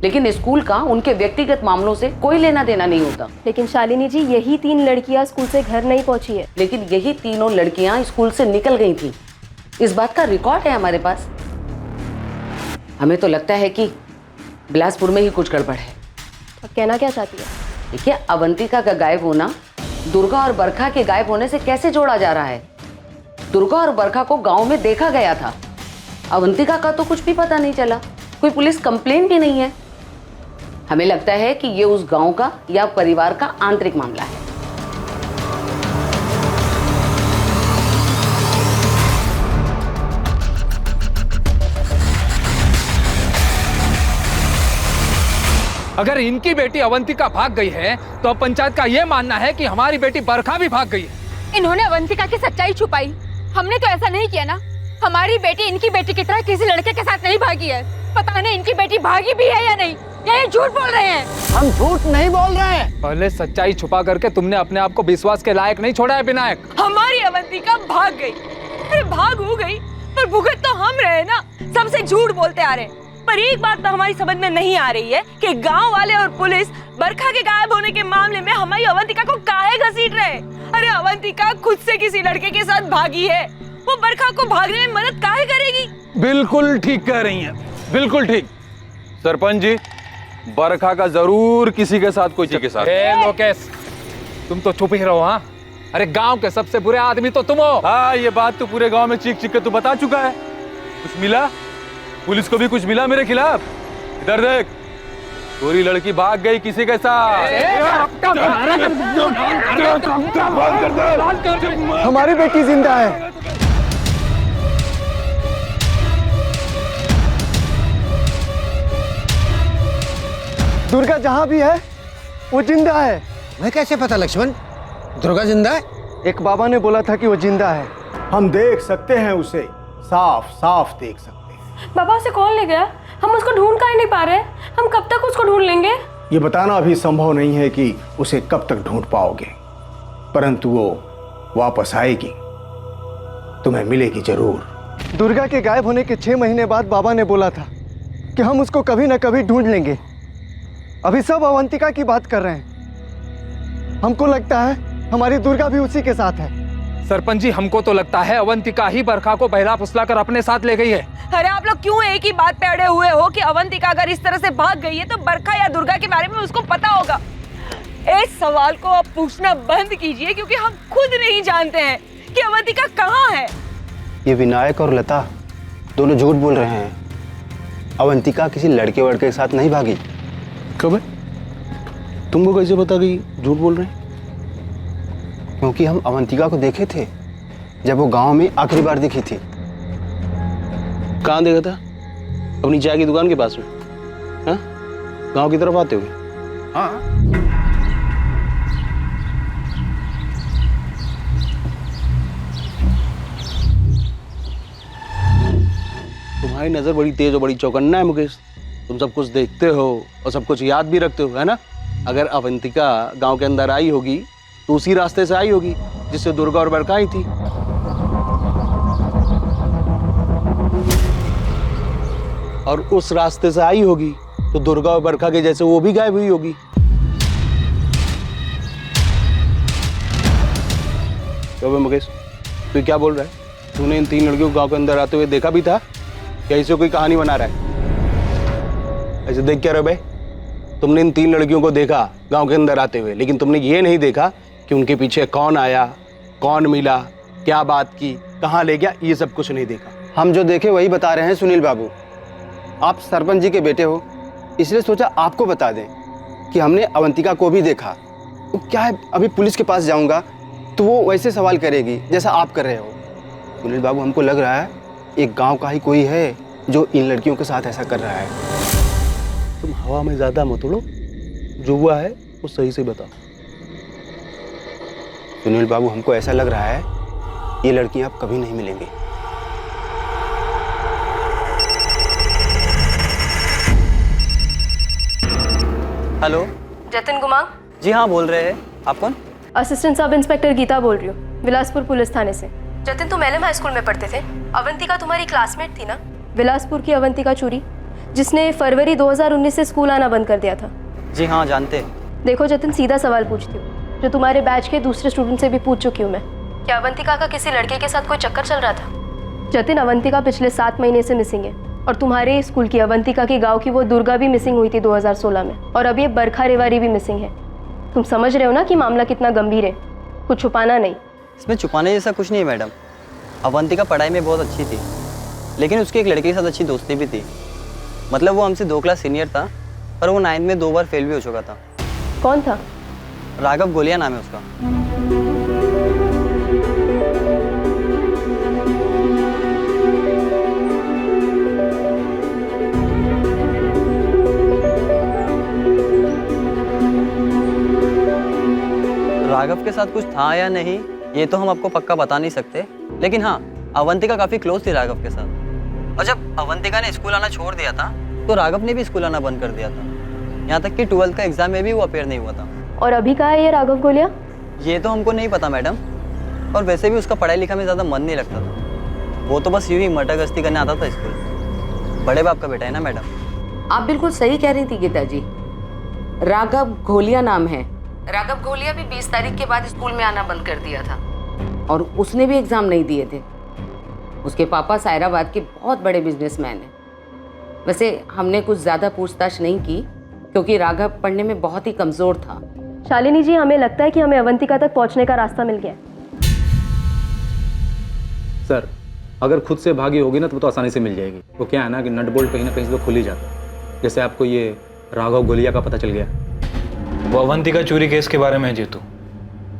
लेकिन स्कूल का उनके व्यक्तिगत मामलों से कोई लेना देना नहीं होता। लेकिन शालिनी जी, यही 3 लड़कियां स्कूल से घर नहीं पहुंची है। लेकिन यही तीनों लड़कियां स्कूल से निकल गई थी, इस बात का रिकॉर्ड है हमारे पास। हमें तो लगता है कि बिलासपुर में ही कुछ गड़बड़ है। तो कहना क्या चाहती है? देखिए, अवंतिका का गायब होना दुर्गा और बरखा के गायब होने से कैसे जोड़ा जा रहा है? दुर्गा और बरखा को गांव में देखा गया था, अवंतिका का तो कुछ भी पता नहीं चला, कोई पुलिस कंप्लेन भी नहीं है। हमें लगता है कि ये उस गांव का या परिवार का आंतरिक मामला है। अगर इनकी बेटी अवंतिका भाग गई है तो अब पंचायत का यह मानना है कि हमारी बेटी बरखा भी भाग गई है। इन्होंने अवंतिका की सच्चाई छुपाई, हमने तो ऐसा नहीं किया ना। हमारी बेटी इनकी बेटी की तरह किसी लड़के के साथ नहीं भागी है। पता नहीं इनकी बेटी भागी भी है या नहीं, या ये झूठ बोल रहे हैं। हम झूठ नहीं बोल रहे हैं। पहले सच्चाई छुपा करके तुमने अपने आप को विश्वास के लायक नहीं छोड़ा है विनायक। हमारी अवंतिका भाग गई, अरे भाग हो गई पर भुगत तो हम रहे ना, सबसे झूठ बोलते आ रहे। पर एक बात तो हमारी समझ में नहीं आ रही है कि गांव वाले और पुलिस बरखा के गायब होने के मामले में हमारी अवंतिका को काहे घसीट रहे। अरे अवंतिका खुद से किसी लड़के के साथ भागी है, वो बरखा को भागने में मदद काहे करेगी? बिल्कुल ठीक कह रही हैं, बिल्कुल ठीक। सरपंच जी, बरखा का जरूर किसी के साथ कोई के साथ। लोकेश, तुम तो चुप ही रहो। हाँ, अरे गांव के सबसे बुरे आदमी तो तुम हो। हाँ, ये बात तो पूरे गांव में चीख चीख के तू बता चुका है। कुछ मिला? पुलिस को भी कुछ मिला मेरे खिलाफ? इधर देख, पूरी लड़की भाग गई किसी के साथ। हमारी बेटी जिंदा है। दुर्गा जहां भी है वो जिंदा है। मैं कैसे पता लक्ष्मण? दुर्गा जिंदा है? एक बाबा ने बोला था कि वो जिंदा है। हम देख सकते हैं उसे, साफ साफ देख सकते हैं। बाबा उसे कौन ले गया? हम उसको ढूंढ काहे नहीं पा रहे? हम कब तक उसको ढूंढ लेंगे? ये बताना अभी संभव नहीं है कि उसे कब तक ढूंढ पाओगे, परंतु वो वापस आएगी, तुम्हें मिलेगी जरूर। दुर्गा के गायब होने के 6 महीने बाद बाबा ने बोला था कि हम उसको कभी न कभी ढूंढ लेंगे। अभी सब अवंतिका की बात कर रहे हैं। हमको लगता है हमारी दुर्गा भी उसी के साथ है। सरपंच जी, हमको तो लगता है अवंतिका ही बरखा को बहला फुसला कर अपने साथ ले गई है। अरे आप लोग क्यों एक ही बात पे अड़े हुए हो कि अवंतिका अगर इस तरह से भाग गई है तो बरखा या दुर्गा के बारे में उसको पता होगा? इस सवाल को आप पूछना बंद कीजिए, क्योंकि हम खुद नहीं जानते हैं कि अवंतिका कहाँ है। ये विनायक और लता दोनों झूठ बोल रहे हैं। अवंतिका किसी लड़के वड़के के साथ नहीं भागी। कब है? तुमको कैसे पता कि झूठ बोल रहे हैं? क्योंकि हम अवंतिका को देखे थे जब वो गांव में आखिरी बार दिखी थी। कहाँ देखा था? अपनी चाय की दुकान के पास में? हाँ, गांव की तरफ आते हुए? हाँ। तुम्हारी नजर बड़ी तेज और बड़ी चौकन्ना है मुकेश। तुम सब कुछ देखते हो और सब कुछ याद भी रखते हो, है ना? अगर अवंतिका गांव के अंदर आई होगी तो उसी रास्ते से आई होगी जिससे दुर्गा और बरखा आई थी। और उस रास्ते से आई होगी तो दुर्गा और बरखा के जैसे वो भी गायब हुई होगी। तो मुकेश, तू क्या बोल रहा है? तूने इन 3 लड़कियों को गांव के अंदर आते हुए देखा भी था? क्या इसे कोई कहानी बना रहा है? ऐसे देख क्या रहे भाई? तुमने इन 3 लड़कियों को देखा गांव के अंदर आते हुए, लेकिन तुमने ये नहीं देखा कि उनके पीछे कौन आया, कौन मिला, क्या बात की, कहाँ ले गया, ये सब कुछ नहीं देखा। हम जो देखे वही बता रहे हैं सुनील बाबू। आप सरपंच जी के बेटे हो, इसलिए सोचा आपको बता दें कि हमने अवंतिका को भी देखा। तो क्या है, अभी पुलिस के पास जाऊंगा तो वो वैसे सवाल करेगी जैसा आप कर रहे हो। सुनील बाबू, हमको लग रहा है एक गांव का ही कोई है जो इन लड़कियों के साथ ऐसा कर रहा है। तुम हवा में ज्यादा मत उड़ो, जो हुआ है वो सही से बताओ। सुनील बाबू, हमको ऐसा लग रहा है ये लड़कियां अब कभी नहीं मिलेंगी। हेलो, जतिन गुमांग? जी हाँ, बोल रहे हैं। आप कौन? असिस्टेंट सब इंस्पेक्टर गीता बोल रही हूँ, बिलासपुर पुलिस थाने से। जतिन, तुम एलएम हाई स्कूल में पढ़ते थे। अवंतिका तुम्हारी क्लासमेट थी ना? बिलासपुर की अवंतिका चूरी, जिसने फरवरी 2019 से स्कूल आना बंद कर दिया था। जी हाँ, जानते। देखो जतिन, सीधा सवाल पूछती हूँ, जो तुम्हारे बैच के दूसरे स्टूडेंट से भी पूछ चुकी हूँ मैं। क्या अवंतिका का किसी लड़के के साथ कोई चक्कर चल रहा था? जतिन, अवंतिका पिछले 7 महीने से मिसिंग है, और तुम्हारे स्कूल की अवंतिका के गाँव की वो दुर्गा भी मिसिंग हुई थी 2016 में, और अब ये बरखा रेवारी भी मिसिंग है। तुम समझ रहे हो ना कि मामला कितना गंभीर है? कुछ छुपाना नहीं। इसमें छुपाने जैसा कुछ नहीं है मैडम। अवंतिका पढ़ाई में बहुत अच्छी थी, लेकिन उसके एक लड़के के साथ अच्छी दोस्ती भी थी। मतलब वो हमसे 2 क्लास सीनियर था, पर वो 9th में 2 बार फेल भी हो चुका था। कौन था? राघव गोलिया नाम है उसका। राघव के साथ कुछ था या नहीं ये तो हम आपको पक्का बता नहीं सकते, लेकिन हाँ, अवंतिका काफी क्लोज थी राघव के साथ। और जब अवंतिका ने स्कूल आना छोड़ दिया था तो राघव ने भी स्कूल आना बंद कर दिया था। यहाँ तक कि 12th का एग्जाम में भी वो अपेयर नहीं हुआ था। और अभी कहाँ है ये राघव गोलिया? ये तो हमको नहीं पता मैडम, और वैसे भी उसका पढ़ाई लिखाई में ज़्यादा मन नहीं लगता था। वो तो बस यूं ही मटक करने आता था स्कूल। बड़े बाप का बेटा है ना मैडम। आप बिल्कुल सही कह रही थी गीता जी। राघव घोलिया नाम है। राघव घोलिया भी 20 तारीख के बाद स्कूल में आना बंद कर दिया था और उसने भी एग्जाम नहीं दिए थे। उसके पापा सायराबाद के बहुत बड़े बिजनेसमैन हैं। वैसे हमने कुछ ज़्यादा पूछताछ नहीं की क्योंकि राघव पढ़ने में बहुत ही कमज़ोर था। शालिनी जी, हमें लगता है कि हमें अवंतिका तक पहुंचने का रास्ता मिल गया। सर, अगर खुद से भागी होगी ना तो आसानी से मिल जाएगी। वो क्या है ना कि नट बोल्ट कहीं ना कहीं से तो खुल ही जाता है। जैसे आपको ये राघव गोलिया का पता चल गया। वो अवंतिका चोरी केस के बारे में है जीतू,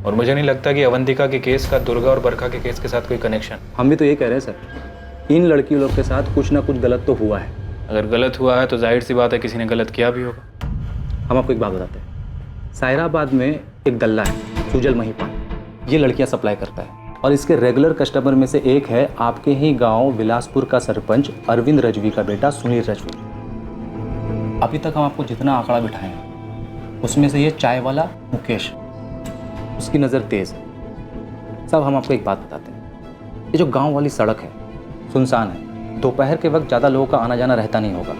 और मुझे नहीं लगता कि अवंतिका के केस का दुर्गा और बरखा के केस के साथ कोई कनेक्शन। हम भी तो ये कह रहे हैं सर, इन लड़की लोग के साथ कुछ ना कुछ गलत तो हुआ है। अगर गलत हुआ है तो जाहिर सी बात है किसी ने गलत किया भी होगा। हम आपको एक बात बताते हैं। सायराबाद में एक दल्ला है सुजल महिपाल, ये लड़कियां सप्लाई करता है और इसके रेगुलर कस्टमर में से एक है आपके ही गांव बिलासपुर का सरपंच अरविंद रजवी का बेटा सुनील रजवी। अभी तक हम आपको जितना आंकड़ा बिठाए हैं उसमें से ये चाय वाला मुकेश, उसकी नज़र तेज़ है। सब हम आपको एक बात बताते हैं, ये जो गांव वाली सड़क है सुनसान है, दोपहर के वक्त ज़्यादा लोगों का आना जाना रहता नहीं होगा।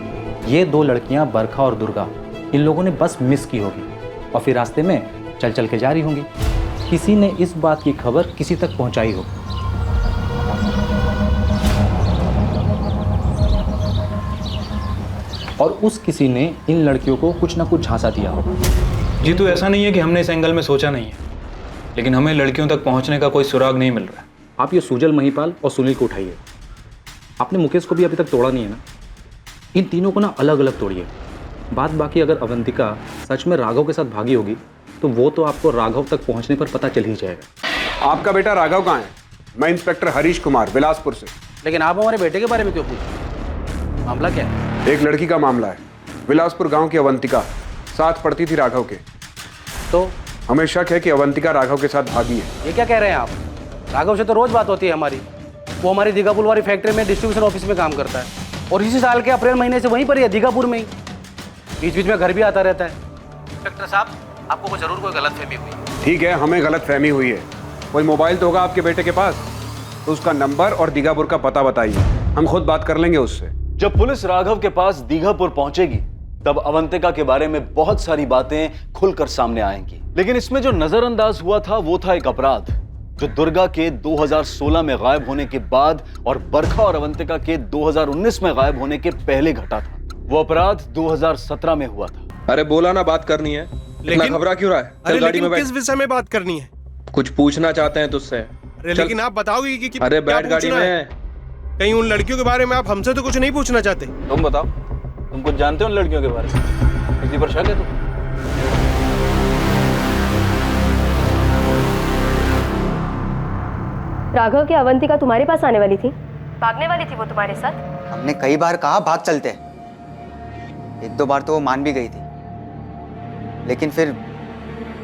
ये दो लड़कियां बरखा और दुर्गा, इन लोगों ने बस मिस की होगी और फिर रास्ते में चल चल के जा रही होंगी। किसी ने इस बात की खबर किसी तक पहुंचाई होगी। और उस किसी ने इन लड़कियों को कुछ ना कुछ झांसा दिया होगा। जीतू, ऐसा नहीं है कि हमने इस एंगल में सोचा नहीं है, लेकिन हमें लड़कियों तक पहुंचने का कोई सुराग नहीं मिल रहा है। आप ये सुजल महिपाल और सुनील को उठाइए। आपने मुकेश को भी अभी तक तोड़ा नहीं है ना, इन तीनों को ना अलग अलग तोड़िए। बात बाकी अगर अवंतिका सच में राघव के साथ भागी होगी तो वो तो आपको राघव तक पहुंचने पर पता चल ही जाएगा। आपका बेटा राघव कहाँ है? मैं इंस्पेक्टर हरीश कुमार बिलासपुर से। लेकिन आप हमारे बेटे के बारे में क्यों पूछ? मामला क्या है? एक लड़की का मामला है। बिलासपुर गांव की अवंतिका साथ पढ़ती थी राघव के। तो हमें शक है कि अवंतिका राघव के साथ भागी है। ये क्या कह रहे हैं आप? राघव से तो रोज बात होती है हमारी। वो हमारी दीघापुर वाली फैक्ट्री में डिस्ट्रीब्यूशन ऑफिस में काम करता है और इसी साल के अप्रैल महीने से वहीं पर ही है, दीघापुर में ही। बीच बीच में घर भी आता रहता है। इंस्पेक्टर साहब, आपको को जरूर कोई गलतफहमी हुई। ठीक है, हमें गलतफहमी हुई है। कोई मोबाइल तो होगा आपके बेटे के पास, तो उसका नंबर और दीघापुर का पता बताइए, हम खुद बात कर लेंगे उससे। जब पुलिस राघव के पास दीघापुर पहुंचेगी तब अवंतिका के बारे में बहुत सारी बातें खुलकर सामने आएंगी। लेकिन इसमें जो नजरअंदाज हुआ था वो था एक अपराध जो दुर्गा के 2016 में गायब होने के बाद और बरखा और अवंतिका के 2019 में गायब होने के पहले घटा था। वो अपराध 2017 में हुआ था। अरे बोला ना बात करनी है, लेकिन घबरा क्यों रहा है? अरे गाड़ी में लेकिन किस विषय में बात करनी है? कुछ पूछना चाहते हैं तुझसे। अरे लेकिन आप बताओगे कि अरे क्या बैठ गाड़ी पूछना है? में। कहीं उन लड़कियों के बारे में आप हमसे तो कुछ नहीं पूछना चाहते? तुम बताओ, तुम कुछ जानते हो उन लड़कियों के बारे में? किसी पर शक है तुम? राघव की अवंतिका तुम्हारे पास आने वाली थी? भागने वाली थी वो तुम्हारे साथ? हमने कई बार कहा भाग चलते, एक दो बार तो वो मान भी गई थी, लेकिन फिर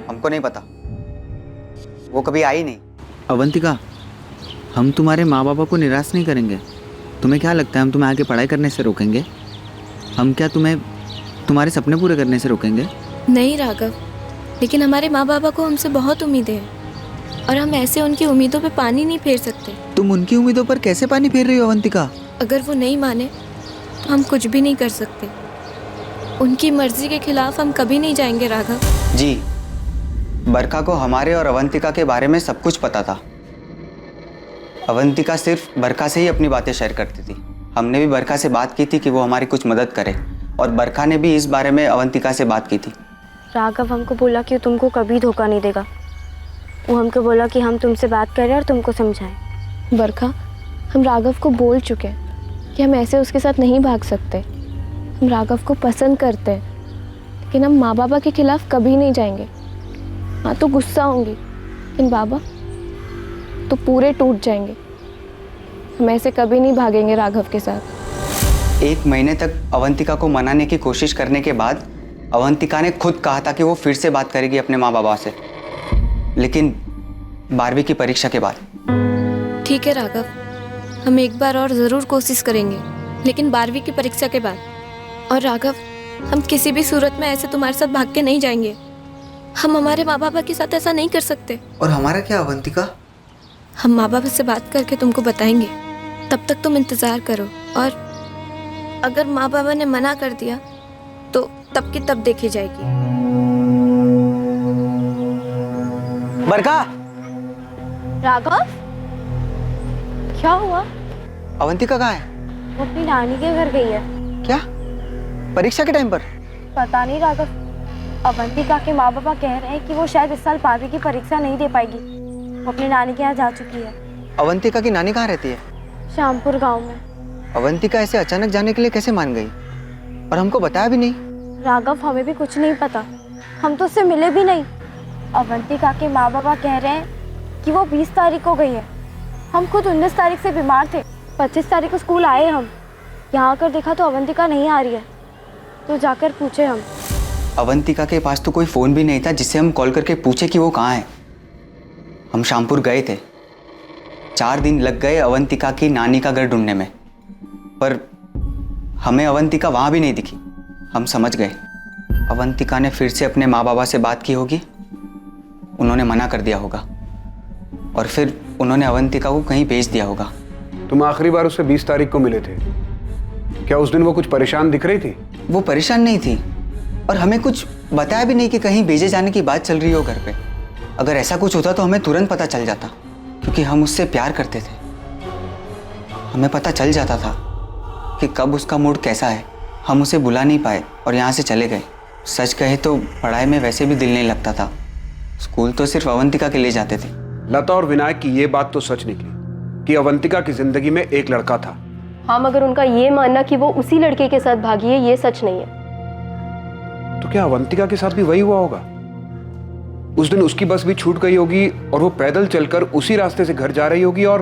हमको नहीं पता, वो कभी आई नहीं। अवंतिका, हम तुम्हारे माँ बाबा को निराश नहीं करेंगे। तुम्हें क्या लगता है हम तुम्हें आगे पढ़ाई करने से रोकेंगे? हम क्या तुम्हें तुम्हारे सपने पूरे करने से रोकेंगे? नहीं राघव, लेकिन हमारे माँ बाबा को हमसे बहुत उम्मीदें हैं और हम ऐसे उनकी उम्मीदों पे पानी नहीं फेर सकते। तुम उनकी उम्मीदों पर कैसे पानी फेर रही हो अवंतिका? अगर वो नहीं माने तो हम कुछ भी नहीं कर सकते। उनकी मर्जी के खिलाफ हम कभी नहीं जाएंगे राघव। जी, बरखा को हमारे और अवंतिका के बारे में सब कुछ पता था। अवंतिका सिर्फ बरखा से ही अपनी बातें शेयर करती थी। हमने भी बरखा से बात की थी कि वो हमारी कुछ मदद करे और बरखा ने भी इस बारे में अवंतिका से बात की थी। राघव हमको बोला कि तुमको कभी धोखा नहीं देगा। वो हमको बोला कि हम तुमसे बात करें और तुमको समझाएं। बरखा, हम राघव को बोल चुके हैं कि हम ऐसे उसके साथ नहीं भाग सकते। हम राघव को पसंद करते हैं, लेकिन हम माँ बाबा के खिलाफ कभी नहीं जाएंगे। हाँ तो गुस्सा होंगी, लेकिन बाबा तो पूरे टूट जाएंगे। हम ऐसे कभी नहीं भागेंगे राघव के साथ। 1 महीने तक अवंतिका को मनाने की कोशिश करने के बाद अवंतिका ने खुद कहा था कि वो फिर से बात करेगी अपने माँ बाबा से, लेकिन 12वीं की परीक्षा के बाद। ठीक है राघव, हम एक बार और ज़रूर कोशिश करेंगे, लेकिन 12वीं की परीक्षा के बाद। और राघव, हम किसी भी सूरत में ऐसे तुम्हारे साथ भाग के नहीं जाएंगे। हम हमारे माँ बाबा के साथ ऐसा नहीं कर सकते। और हमारा क्या अवंतिका? हम माँ बाबा से बात करके तुमको बताएंगे, तब तक तुम इंतज़ार करो, और अगर माँ बाबा ने मना कर दिया तो तब की तब देखी जाएगी। बरका, राघव, क्या हुआ? अवंतिका कहाँ है? वो अपनी नानी के घर गई है। क्या? परीक्षा के टाइम पर? पता नहीं राघव, अवंतिका के माँ बाबा कह रहे हैं कि वो शायद इस साल 12वीं की परीक्षा नहीं दे पाएगी। वो अपनी नानी के यहाँ जा चुकी है। अवंतिका की नानी कहाँ रहती है? श्यामपुर गांव में। अवंतिका ऐसे अचानक जाने के लिए कैसे मान गई, और हमको बताया भी नहीं? राघव, हमें भी कुछ नहीं पता, हम तो उससे मिले भी नहीं। अवंतिका के माँ बाबा कह रहे हैं कि वो 20 तारीख को गई है। हम खुद 19 तारीख से बीमार थे, 25 तारीख को स्कूल आए। हम यहाँ आकर देखा तो अवंतिका नहीं आ रही है, तो जाकर पूछे हम। अवंतिका के पास तो कोई फ़ोन भी नहीं था जिससे हम कॉल करके पूछे कि वो कहाँ है। हम श्यामपुर गए थे, 4 दिन लग गए अवंतिका की नानी का घर ढूंढने में, पर हमें अवंतिका वहाँ भी नहीं दिखी। हम समझ गए अवंतिका ने फिर से अपने माँ बाबा से बात की होगी, उन्होंने मना कर दिया होगा, और फिर उन्होंने अवंतिका को कहीं भेज दिया होगा। तुम आखिरी बार उससे 20 तारीख को मिले थे, क्या उस दिन वो कुछ परेशान दिख रही थी? वो परेशान नहीं थी, और हमें कुछ बताया भी नहीं कि कहीं भेजे जाने की बात चल रही हो घर पे। अगर ऐसा कुछ होता तो हमें तुरंत पता चल जाता, क्योंकि हम उससे प्यार करते थे। हमें पता चल जाता था कि कब उसका मूड कैसा है। हम उसे बुला नहीं पाए और यहाँ से चले गए। सच कहे तो पढ़ाई में वैसे भी दिल नहीं लगता था, स्कूल तो सिर्फ अवंतिका के लिए जाते थे। लता और विनायक की ये बात तो सच निकली कि अवंतिका की जिंदगी में एक लड़का था। हाँ, मगर उनका ये मानना कि वो उसी लड़के के साथ भागी है, ये सच नहीं है। तो क्या अवंतिका के साथ भी वही हुआ होगा? उस दिन उसकी बस भी छूट गई होगी और वो पैदल चलकर उसी रास्ते से घर जा रही होगी। और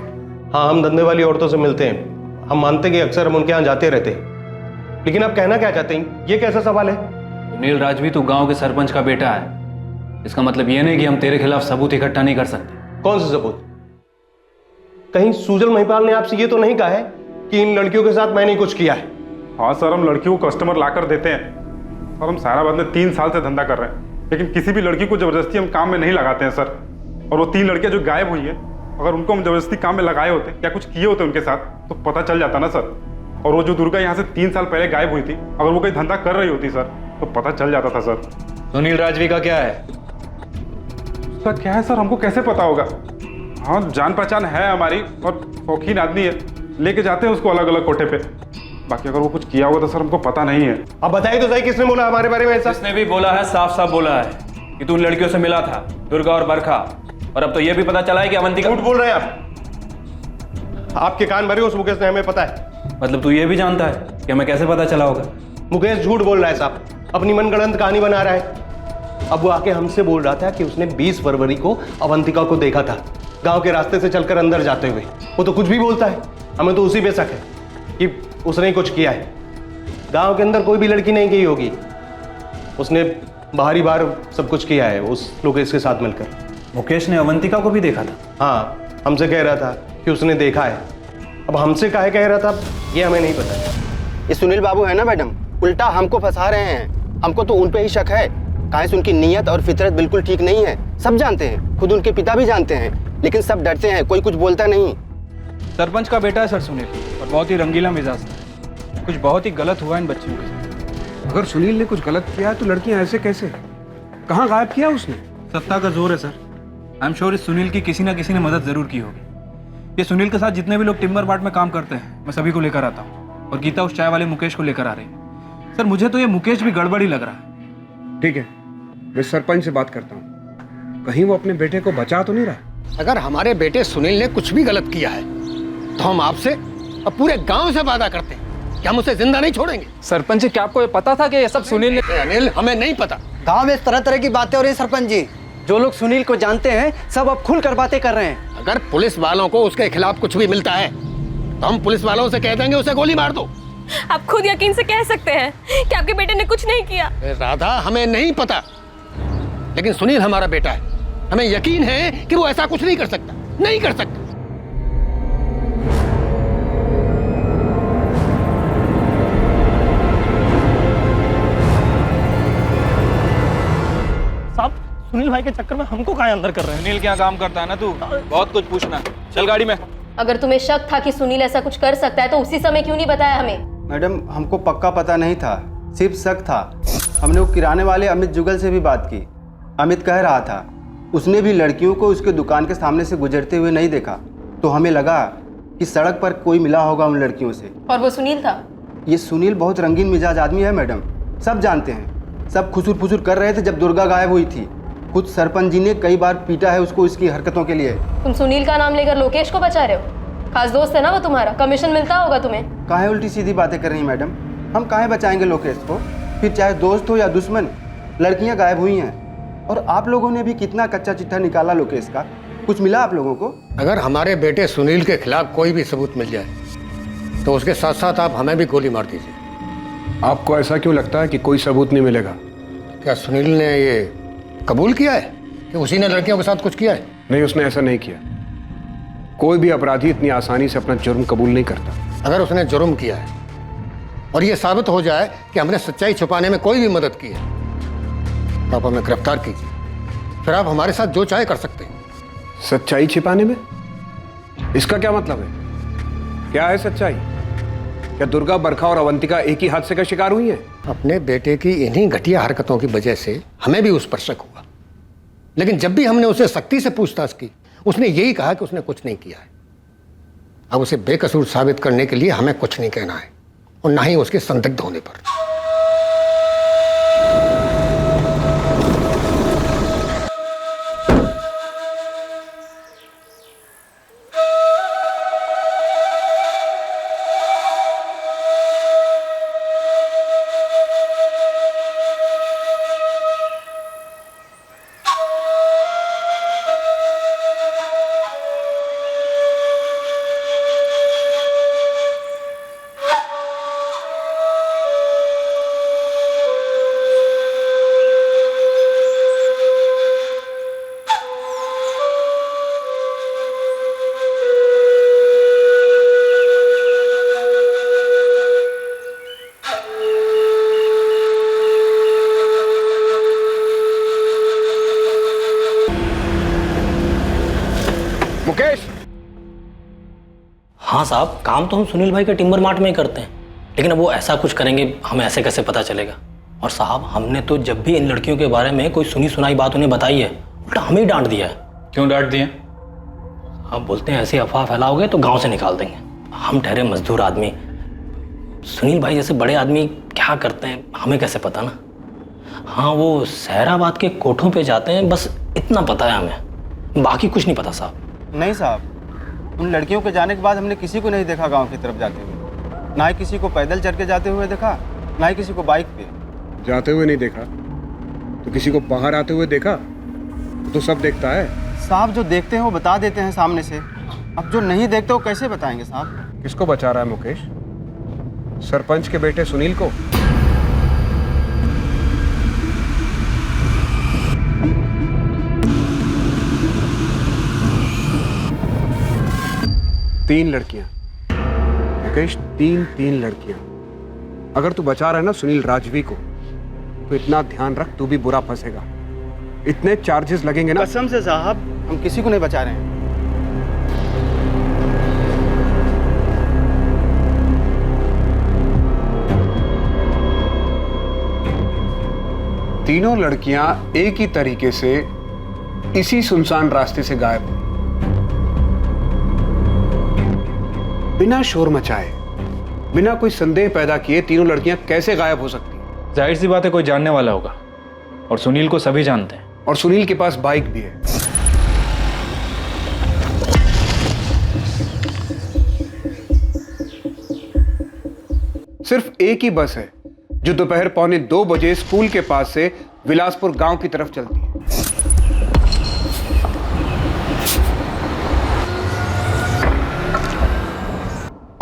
हाँ, हम धंधे वाली औरतों से मिलते हैं, हम मानते हैं कि अक्सर हम उनके यहाँ जाते रहते हैं, लेकिन आप कहना क्या चाहते हैं? ये कैसा सवाल है? सुनील राजवी, तू गांव के सरपंच का बेटा है, इसका मतलब ये नहीं कि हम तेरे खिलाफ सबूत इकट्ठा नहीं कर सकते। कौन से सबूत? कहीं सुजल महिपाल ने आपसे ये तो नहीं कहा है कि इन लड़कियों के साथ मैंने कुछ किया है? हाँ सर, हम लड़कियों को कस्टमर लाकर देते हैं और हम सायराबाद में 3 साल से धंधा कर रहे हैं, लेकिन किसी भी लड़की को जबरदस्ती हम काम में नहीं लगाते हैं सर। और वो 3 लड़कियां जो गायब हुई हैं, अगर उनको हम जबरदस्ती काम में लगाए होते या कुछ किए होते उनके साथ तो पता चल जाता ना सर। और वो जो दुर्गा यहाँ से 3 साल पहले गायब हुई थी, अगर वो कोई धंधा कर रही होती सर तो पता चल जाता था सर। सुनील राजवी का क्या है? उसका क्या है सर, हमको कैसे पता होगा? हाँ, जान पहचान है हमारी और शौकीन आदमी है, लेके जाते हैं उसको अलग अलग कोठे पे। बाकी अगर वो कुछ किया होगा तो सर हमको पता नहीं है। अब बताइए तो सही, किसने बोला हमारे बारे में ऐसा? जिसने भी बोला है साफ साफ बोला है कि तू उन लड़कियों से मिला था, दुर्गा और बरखा, और अब तो ये भी पता चला है कि अवंतिका। झूठ बोल रहे हैं आप, आपके कान भरे उस मुकेश ने, हमें पता है। मतलब तू ये भी जानता है कि हमें कैसे पता चला होगा? मुकेश झूठ बोल रहा है साहब, अपनी मनगढ़ंत कहानी बना रहा है। अब वो आके हमसे बोल रहा था कि उसने 20 फरवरी को अवंतिका को देखा था गांव के रास्ते से चलकर अंदर जाते हुए। वो तो कुछ भी बोलता है, हमें तो उसी पे शक है कि उसने ही कुछ किया है। गांव के अंदर कोई भी लड़की नहीं गई होगी, उसने बाहरी बार सब कुछ किया है उस लोकेश के साथ मिलकर। मुकेश ने अवंतिका को भी देखा था? हाँ, हमसे कह रहा था कि उसने देखा है। अब हमसे काहे कह रहा था ये हमें नहीं पता। ये सुनील बाबू है ना मैडम, उल्टा हमको फंसा रहे हैं। हमको तो उन पे ही शक है, काहे से उनकी नीयत और फितरत बिल्कुल ठीक नहीं है। सब जानते हैं, खुद उनके पिता भी जानते हैं, लेकिन सब डरते हैं, कोई कुछ बोलता नहीं। सरपंच का बेटा है सर सुनील, और बहुत ही रंगीला मिजाज है। कुछ बहुत ही गलत हुआ इन बच्चियों के साथ। अगर सुनील ने कुछ गलत किया तो लड़कियां ऐसे कैसे? कहाँ गायब किया उसने? सत्ता का जोर है सर। आई एम श्योर इस सुनील की किसी ना किसी ने मदद जरूर की होगी। ये सुनील के साथ जितने भी लोग टिम्बर मार्ट में काम करते हैं, मैं सभी को लेकर आता हूँ, और गीता उस चाय वाले मुकेश को लेकर आ रही है। सर मुझे तो ये मुकेश भी गड़बड़ी लग रहा है। ठीक है, मैं सरपंच से बात करता हूँ, कहीं वो अपने बेटे को बचा तो नहीं रहा? अगर हमारे बेटे सुनील ने कुछ भी गलत किया है तो हम आपसे और पूरे गांव से वादा करते हैं कि हम उसे जिंदा नहीं छोड़ेंगे। सरपंच जी, क्या आपको ये पता था कि ये सब सुनील ने? अनिल, हमें नहीं पता। गांव में इस तरह तरह की बातें हो रही है सरपंच जी। जो लोग सुनील को जानते हैं सब अब खुलकर बातें कर रहे हैं। अगर पुलिस वालों को उसके खिलाफ कुछ भी मिलता है तो हम पुलिस वालों से कह देंगे उसे गोली मार दो। आप खुद यकीन से कह सकते हैं कि आपके बेटे ने कुछ नहीं किया। राधा, हमें नहीं पता, लेकिन सुनील हमारा बेटा है, हमें यकीन है कि वो ऐसा कुछ नहीं कर सकता, नहीं कर सकता। साहब, सुनील भाई के चक्कर में हमको कहाँ अंदर कर रहे हैं? सुनील क्या काम करता है ना तू, बहुत कुछ पूछना। चल गाड़ी में। अगर तुम्हें शक था कि सुनील ऐसा कुछ कर सकता है तो उसी समय क्यों नहीं बताया हमें? मैडम, हमको पक्का पता नहीं था, सिर्फ शक था। हमने वो किराने वाले अमित जुगल से भी बात की। अमित कह रहा था उसने भी लड़कियों को उसके दुकान के सामने से गुजरते हुए नहीं देखा, तो हमें लगा कि सड़क पर कोई मिला होगा उन लड़कियों से। और वो सुनील था? ये सुनील बहुत रंगीन मिजाज आदमी है मैडम, सब जानते हैं। सब खुसुर फुसुर कर रहे थे जब दुर्गा गायब हुई थी। खुद सरपंच जी ने कई बार पीटा है उसको इसकी हरकतों के लिए। तुम सुनील का नाम लेकर लोकेश को बचा रहे हो? खास दोस्त है ना वो तुम्हारा, कमीशन मिलता होगा तुम्हें। काहे उल्टी सीधी बातें कर रही हैं मैडम? हम काहे बचाएंगे लोकेश को? फिर चाहे दोस्त हो या दुश्मन, लड़कियां गायब हुई हैं। और आप लोगों ने भी कितना कच्चा चिट्ठा निकाला लोकेश का, कुछ मिला आप लोगों को? अगर हमारे बेटे सुनील के खिलाफ कोई भी सबूत मिल जाए तो उसके साथ साथ आप हमें भी गोली मार दीजिए। आपको ऐसा क्यों लगता है कि कोई सबूत नहीं मिलेगा? क्या सुनील ने ये कबूल किया है कि उसी ने लड़कियों के साथ कुछ किया है? नहीं, उसने ऐसा नहीं किया। कोई भी अपराधी इतनी आसानी से अपना जुर्म कबूल नहीं करता। अगर उसने जुर्म किया है और ये साबित हो जाए कि हमने सच्चाई छुपाने में कोई भी मदद की है तो आप हमें गिरफ्तार कीजिए, फिर आप हमारे साथ जो चाहे कर सकते हैं। सच्चाई छिपाने में? इसका क्या मतलब है? क्या है सच्चाई? क्या दुर्गा, बरखा और अवंतिका एक ही हादसे का शिकार हुई है? अपने बेटे की इन्हीं घटिया हरकतों की वजह से हमें भी उस पर शक हुआ, लेकिन जब भी हमने उसे सख्ती से पूछताछ की उसने यही कहा कि उसने कुछ नहीं किया है। अब उसे बेकसूर साबित करने के लिए हमें कुछ नहीं कहना है और ना ही उसके संदिग्ध होने पर। मुकेश! हाँ साहब, काम तो हम सुनील भाई के टिम्बर मार्ट में ही करते हैं, लेकिन अब वो ऐसा कुछ करेंगे हमें ऐसे कैसे पता चलेगा? और साहब, हमने तो जब भी इन लड़कियों के बारे में कोई सुनी सुनाई बात उन्हें बताई है, उल्टा हमें ही डांट दिया है। क्यों डांट दिए? आप बोलते हैं ऐसी अफवाह फैलाओगे तो गांव से निकाल देंगे। हम ठहरे मजदूर आदमी, सुनील भाई जैसे बड़े आदमी क्या करते हैं हमें कैसे पता ना? हाँ, वो सहराबाद के कोठों पे जाते हैं, बस इतना पता है हमें, बाकी कुछ नहीं पता साहब। नहीं साहब, उन लड़कियों के जाने के बाद हमने किसी को नहीं देखा गांव की तरफ जाते हुए। ना ही किसी को पैदल चल के जाते हुए देखा, ना ही किसी को बाइक पे जाते हुए नहीं देखा तो किसी को बाहर आते हुए देखा? तो सब देखता है साहब। जो देखते हैं वो बता देते हैं सामने से, अब जो नहीं देखते वो कैसे बताएंगे साहब? किसको बचा रहा है मुकेश? सरपंच के बेटे सुनील को? तीन लड़कियां मुकेश, तीन लड़कियां। अगर तू बचा रहा है ना सुनील राजवी को, तो इतना ध्यान रख, तू भी बुरा फंसेगा। इतने चार्जेस लगेंगे ना। कसम से साहब, हम किसी को नहीं बचा रहे हैं। तीनों लड़कियां एक ही तरीके से इसी सुनसान रास्ते से गायब हुई, बिना शोर मचाए, बिना कोई संदेह पैदा किए। तीनों लड़कियां कैसे गायब हो सकती हैं? जाहिर सी बात है कोई जानने वाला होगा, और सुनील को सभी जानते हैं। और सुनील के पास बाइक भी है। सिर्फ एक ही बस है जो दोपहर 1:45 बजे स्कूल के पास से विलासपुर गांव की तरफ चलती है।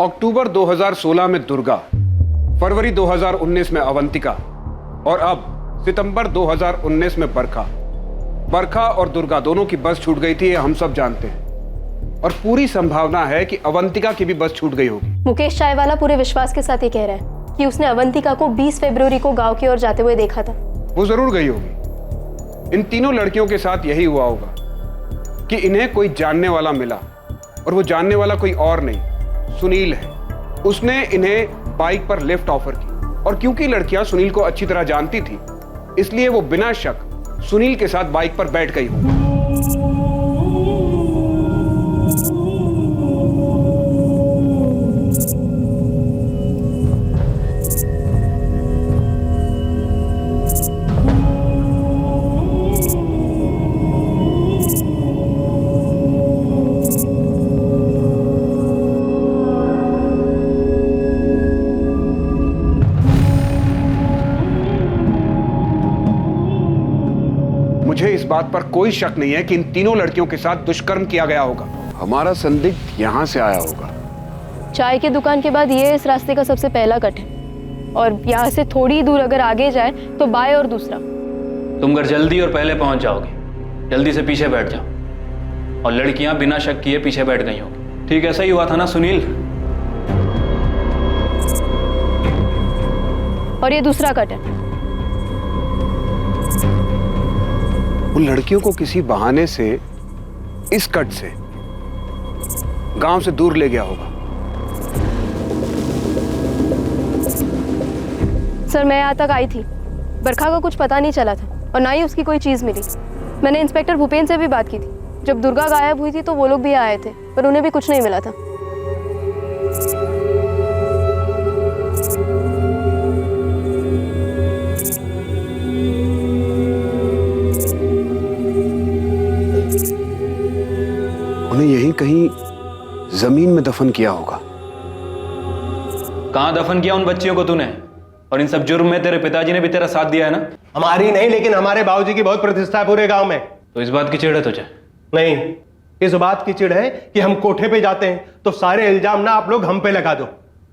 अक्टूबर 2016 में दुर्गा, फरवरी 2019 में अवंतिका और अब सितंबर 2019 में बरखा। बरखा और दुर्गा दोनों की बस छूट गई थी, ये हम सब जानते हैं। और पूरी संभावना है कि अवंतिका की भी बस छूट गई होगी। मुकेश चायवाला पूरे विश्वास के साथ ये कह रहा है कि उसने अवंतिका को 20 फरवरी को गांव की ओर जाते हुए देखा था। वो जरूर गई होगी। इन तीनों लड़कियों के साथ यही हुआ होगा कि इन्हें कोई जानने वाला मिला और वो जानने वाला कोई और नहीं, सुनील है। उसने इन्हें बाइक पर लिफ्ट ऑफर की, और क्योंकि लड़कियां सुनील को अच्छी तरह जानती थी, इसलिए वो बिना शक सुनील के साथ बाइक पर बैठ गई होगी। मुझे इस बात पर कोई शक नहीं है कि इन तीनों लड़कियों के साथ दुष्कर्म किया गया होगा। हमारा संदिग्ध यहाँ से आया होगा। चाय की दुकान के बाद ये इस रास्ते का सबसे पहला कट है, और यहाँ से थोड़ी दूर अगर आगे जाए तो बाएं और दूसरा। तुम घर जल्दी और पहले पहुंच जाओगे, जल्दी से पीछे बैठ जाओ। और लड़कियां बिना शक किए पीछे बैठ गई होगी। ठीक ऐसा ही हुआ था ना सुनील? और ये दूसरा कट है। उन लड़कियों को किसी बहाने से इस कट से गांव से दूर ले गया होगा। सर, मैं यहाँ तक आई थी, बरखा का कुछ पता नहीं चला था और ना ही उसकी कोई चीज़ मिली। मैंने इंस्पेक्टर भूपेन से भी बात की थी। जब दुर्गा गायब हुई थी तो वो लोग भी आए थे, पर उन्हें भी कुछ नहीं मिला था। उन्हें यहीं कहीं जमीन में दफन किया होगा। कहाँ दफन किया उन बच्चियों को तूने? और इन सब जुर्म में तेरे पिताजी ने भी तेरा साथ दिया है ना? हमारी नहीं, लेकिन हमारे बाबूजी की बहुत प्रतिष्ठा है पूरे गांव में। तो इस बात की चिढ़ है तुझे? नहीं, इस बात की चिढ़ है कि हम कोठे पे जाते हैं तो सारे इल्जाम ना आप लोग हम पे लगा दो।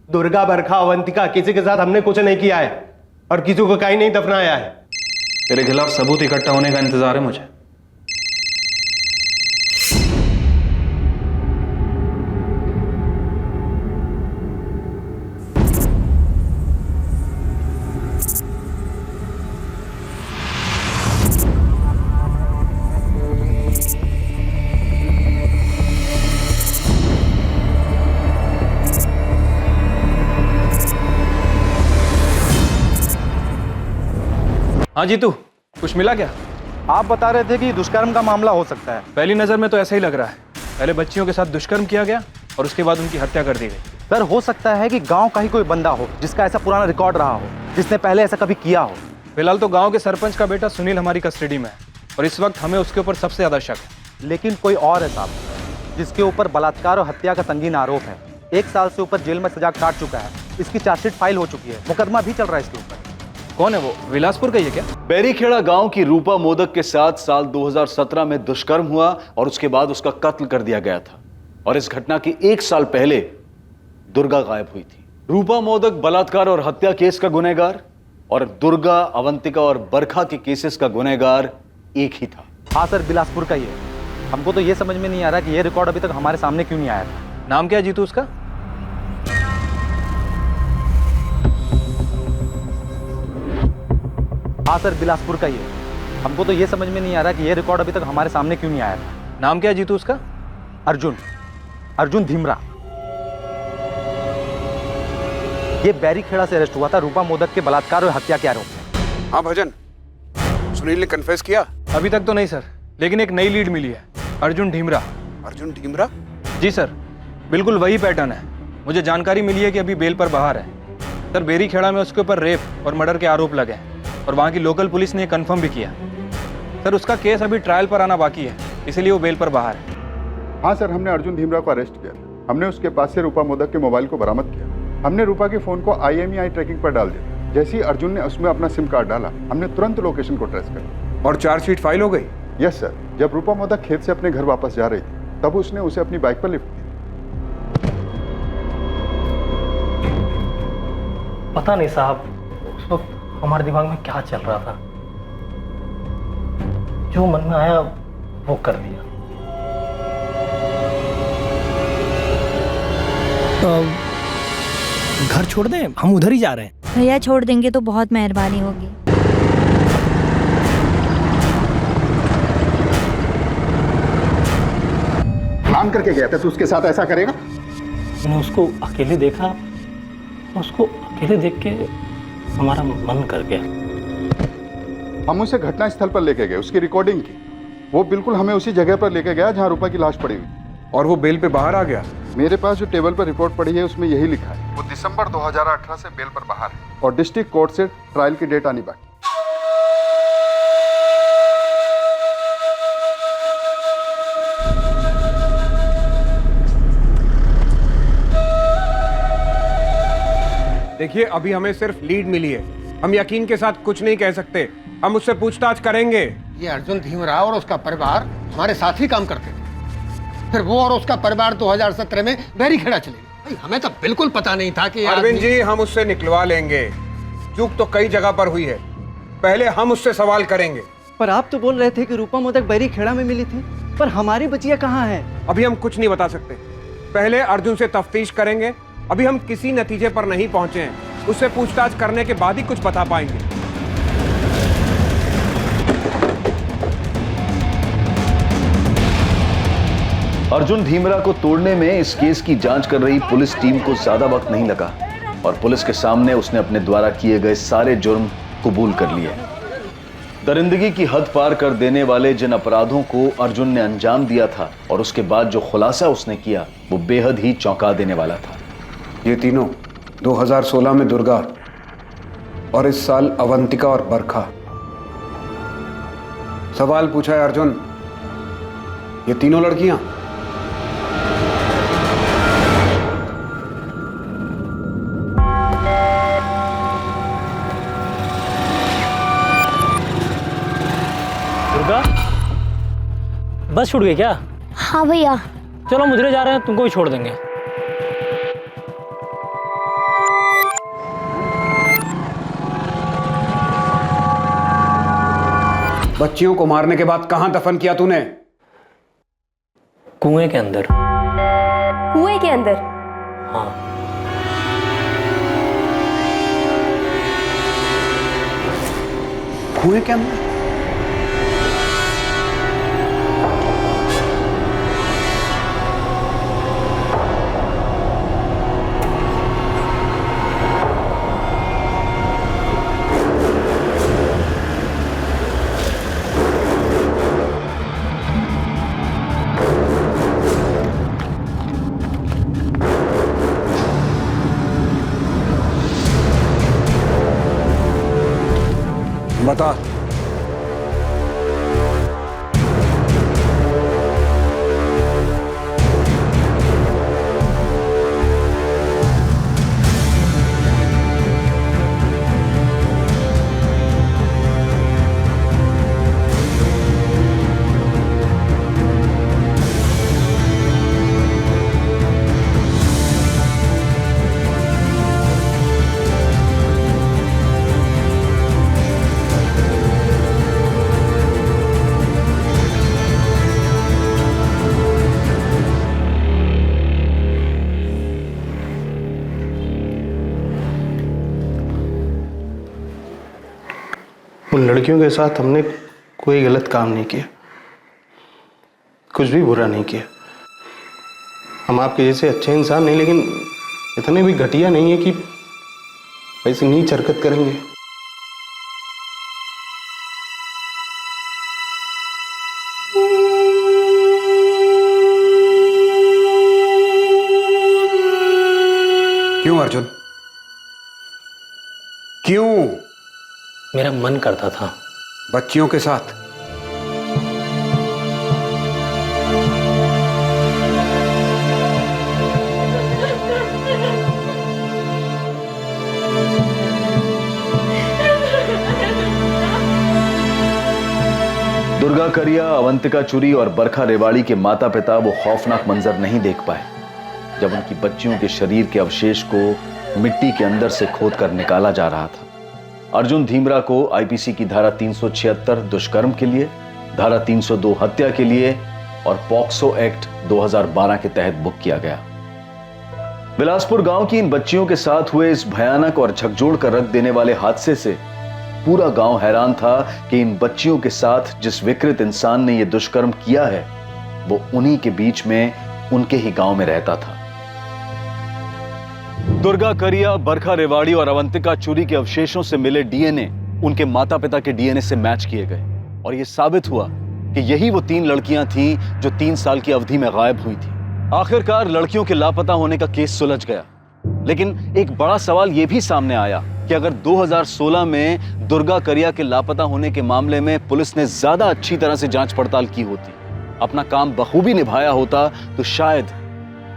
दुर्गा, बरखा, अवंतिका, किसी के साथ हमने कुछ नहीं किया है और किसी को कहीं नहीं दफनाया है। तेरे खिलाफ सबूत इकट्ठा होने का इंतजार है मुझे। हाँ जीतू, कुछ मिला क्या? आप बता रहे थे कि दुष्कर्म का मामला हो सकता है। पहली नजर में तो ऐसा ही लग रहा है। पहले बच्चियों के साथ दुष्कर्म किया गया और उसके बाद उनकी हत्या कर दी गई। सर, हो सकता है कि गांव का ही कोई बंदा हो जिसका ऐसा पुराना रिकॉर्ड रहा हो, जिसने पहले ऐसा कभी किया हो। फिलहाल तो गांव के सरपंच का बेटा सुनील हमारी कस्टडी में है और इस वक्त हमें उसके ऊपर सबसे ज्यादा शक है। लेकिन कोई और है साहब, जिसके ऊपर बलात्कार और हत्या का संगीन आरोप है। 1 साल से ऊपर जेल में सजा काट चुका है। इसकी चार्जशीट फाइल हो चुकी है, मुकदमा भी चल रहा है इसके ऊपर। कौन है वो? विलासपुर का ही है क्या? बैरीखेड़ा गांव की रूपा मोदक के साथ साल 2017 में दुष्कर्म हुआ और उसके बाद उसका कत्ल कर दिया गया था। और इस घटना के 1 साल पहले दुर्गा गायब हुई थी। रूपा मोदक बलात्कार और हत्या केस का गुनहगार और दुर्गा, अवंतिका और बरखा के केसेस का गुनहगार एक ही था। हाँ सर, बिलासपुर का ही है। हमको तो ये समझ में नहीं आ रहा कि ये रिकॉर्ड अभी तक हमारे सामने क्यों नहीं आया था। नाम क्या है जीतू उसका? हाँ सर, बिलासपुर का ही है। हमको तो ये समझ में नहीं आ रहा कि ये रिकॉर्ड अभी तक हमारे सामने क्यों नहीं आया था। नाम क्या है जीतू उसका? अर्जुन धीमरा। ये बैरीखेड़ा से अरेस्ट हुआ था रूपा मोदक के बलात्कार और हत्या के आरोप में। हाँ भजन, सुनील ने कन्फेस किया? अभी तक तो नहीं सर, लेकिन एक नई लीड मिली है। अर्जुन ढीमरा। अर्जुन ढीमरा? जी सर, बिल्कुल वही पैटर्न है। मुझे जानकारी मिली है कि अभी बेल पर बाहर है। सर, बैरीखेड़ा में उसके ऊपर रेप और मर्डर के आरोप लगे हैं और वहाँ की लोकल पुलिस ने कंफर्म भी किया। सर, उसका केस अभी ट्रायल पर आना बाकी है, इसीलिए वो बेल पर बाहर है। हाँ सर, हमने अर्जुन धीमरा को अरेस्ट किया। हमने उसके पास से रूपा मोदक के मोबाइल को बरामद किया। हमने रूपा के फोन को IMEI ट्रैकिंग पर डाल दिया। जैसे ही अर्जुन ने उसमें अपना सिम कार्ड डाला, हमने तुरंत लोकेशन को ट्रेस किया। और चार्जशीट फाइल हो गई? Yes sir. जब रूपा मोदक खेत से अपने घर वापस जा रही थी, तब उसने उसे अपनी बाइक पर लिफ्ट दी। पता नहीं साहब, उस वक्त हमारे दिमाग में क्या चल रहा था। जो मन में आया वो कर दिया। तो घर छोड़ दें, हम उधर ही जा रहे हैं। भैया छोड़ देंगे तो बहुत मेहरबानी होगी। प्लान काम करके गया था, तो उसके साथ ऐसा करेगा? मैंने उसको अकेले देखा, उसको अकेले देख के हमारा मन कर गया। हम उसे घटना स्थल पर लेके गए, उसकी रिकॉर्डिंग की। वो बिल्कुल हमें उसी जगह पर लेके गया जहाँ रूपा की लाश पड़ी हुई। और वो बेल पे बाहर आ गया? मेरे पास जो टेबल पर रिपोर्ट पड़ी है उसमें यही लिखा है, वो दिसंबर 2018 से बेल पर बाहर है और डिस्ट्रिक्ट कोर्ट से ट्रायल की डेट आनी बाकी। देखिए, अभी हमें सिर्फ लीड मिली है, हम यकीन के साथ कुछ नहीं कह सकते। हम उससे पूछताछ करेंगे। ये अर्जुन धीमराव और उसका परिवार हमारे साथ ही काम करते थे, फिर वो और उसका परिवार 2017 में बैरीखेड़ा चले गए। हमें तो बिल्कुल पता नहीं था कि अरविंद जी, हम उससे निकलवा लेंगे। चूक तो कई जगह पर हुई है, पहले हम उससे सवाल करेंगे। पर आप तो बोल रहे थे कि रूपा मोदक बैरीखेड़ा में मिली थी, पर हमारी बचिया कहाँ है? अभी हम कुछ नहीं बता सकते, पहले अर्जुन से तफ्तीश करेंगे। अभी हम किसी नतीजे पर नहीं पहुंचे हैं, उससे पूछताछ करने के बाद ही कुछ बता पाएंगे। अर्जुन धीमरा को तोड़ने में इस केस की जांच कर रही पुलिस टीम को ज्यादा वक्त नहीं लगा और पुलिस के सामने उसने अपने द्वारा किए गए सारे जुर्म कबूल कर लिए। दरिंदगी की हद पार कर देने वाले जिन अपराधों को अर्जुन ने अंजाम दिया था और उसके बाद जो खुलासा उसने किया, वो बेहद ही चौंका देने वाला था। ये तीनों 2016 में दुर्गा और इस साल अवंतिका और बरखा। सवाल पूछा है अर्जुन, ये तीनों लड़कियां? दुर्गा, बस छूट गई क्या? हाँ भैया। चलो हम उधर जा रहे हैं, तुमको भी छोड़ देंगे। बच्चियों को मारने के बाद कहां दफन किया तूने? कुएं के अंदर। कुएं के अंदर? हाँ। कुएं के अंदर? बता। उन लड़कियों के साथ हमने कोई गलत काम नहीं किया, कुछ भी बुरा नहीं किया। हम आपके जैसे अच्छे इंसान नहीं, लेकिन इतने भी घटिया नहीं है कि ऐसी नीच हरकत करेंगे। क्यों अर्जुन, क्यों? मेरा मन करता था। बच्चियों के साथ? दुर्गा करिया, अवंतिका चुरी और बरखा रेवाड़ी के माता पिता वो खौफनाक मंजर नहीं देख पाए जब उनकी बच्चियों के शरीर के अवशेष को मिट्टी के अंदर से खोदकर निकाला जा रहा था। अर्जुन धीमरा को आईपीसी की धारा 376 दुष्कर्म के लिए, धारा 302 हत्या के लिए और पॉक्सो एक्ट 2012 के तहत बुक किया गया। बिलासपुर गांव की इन बच्चियों के साथ हुए इस भयानक और झकझोर कर रख देने वाले हादसे से पूरा गांव हैरान था कि इन बच्चियों के साथ जिस विकृत इंसान ने यह दुष्कर्म किया है, वो उन्हीं के बीच में उनके ही गांव में रहता था। दुर्गा करिया, बरखा रेवाड़ी और अवंतिका चूरी के अवशेषों से मिले डीएनए उनके माता पिता के डीएनए से मैच किए गए और यह साबित हुआ कि यही वो 3 लड़कियां थीं जो 3 साल की अवधि में गायब हुई थी। आखिरकार लड़कियों के लापता होने का केस सुलझ गया, लेकिन एक बड़ा सवाल यह भी सामने आया कि अगर 2016 में दुर्गा करिया के लापता होने के मामले में पुलिस ने ज्यादा अच्छी तरह से जांच पड़ताल की होती, अपना काम बखूबी निभाया होता, तो शायद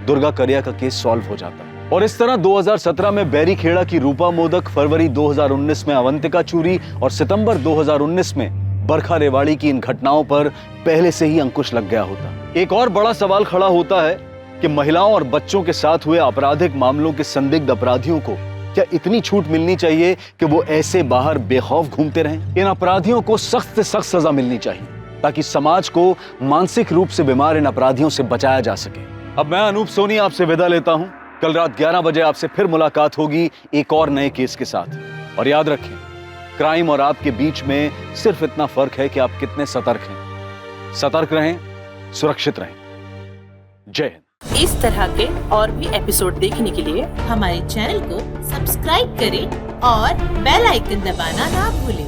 दुर्गा करिया का केस सॉल्व हो जाता। और इस तरह 2017 में बैरीखेड़ा की रूपा मोदक, फरवरी 2019 में अवंतिका चूरी और सितंबर 2019 में बरखा रेवाड़ी की इन घटनाओं पर पहले से ही अंकुश लग गया होता। एक और बड़ा सवाल खड़ा होता है कि महिलाओं और बच्चों के साथ हुए आपराधिक मामलों के संदिग्ध अपराधियों को क्या इतनी छूट मिलनी चाहिए कि वो ऐसे बाहर बेखौफ घूमते रहें? इन अपराधियों को सख्त से सख्त सजा मिलनी चाहिए ताकि समाज को मानसिक रूप से बीमार इन अपराधियों से बचाया जा सके। अब मैं अनूप सोनी आपसे विदा लेता हूं। कल रात 11 बजे आपसे फिर मुलाकात होगी एक और नए केस के साथ। और याद रखें, क्राइम और आपके बीच में सिर्फ इतना फर्क है कि आप कितने सतर्क हैं। सतर्क रहें, सुरक्षित रहें। जय हिंद। इस तरह के और भी एपिसोड देखने के लिए हमारे चैनल को सब्सक्राइब करें और बेल आइकन दबाना ना भूलें।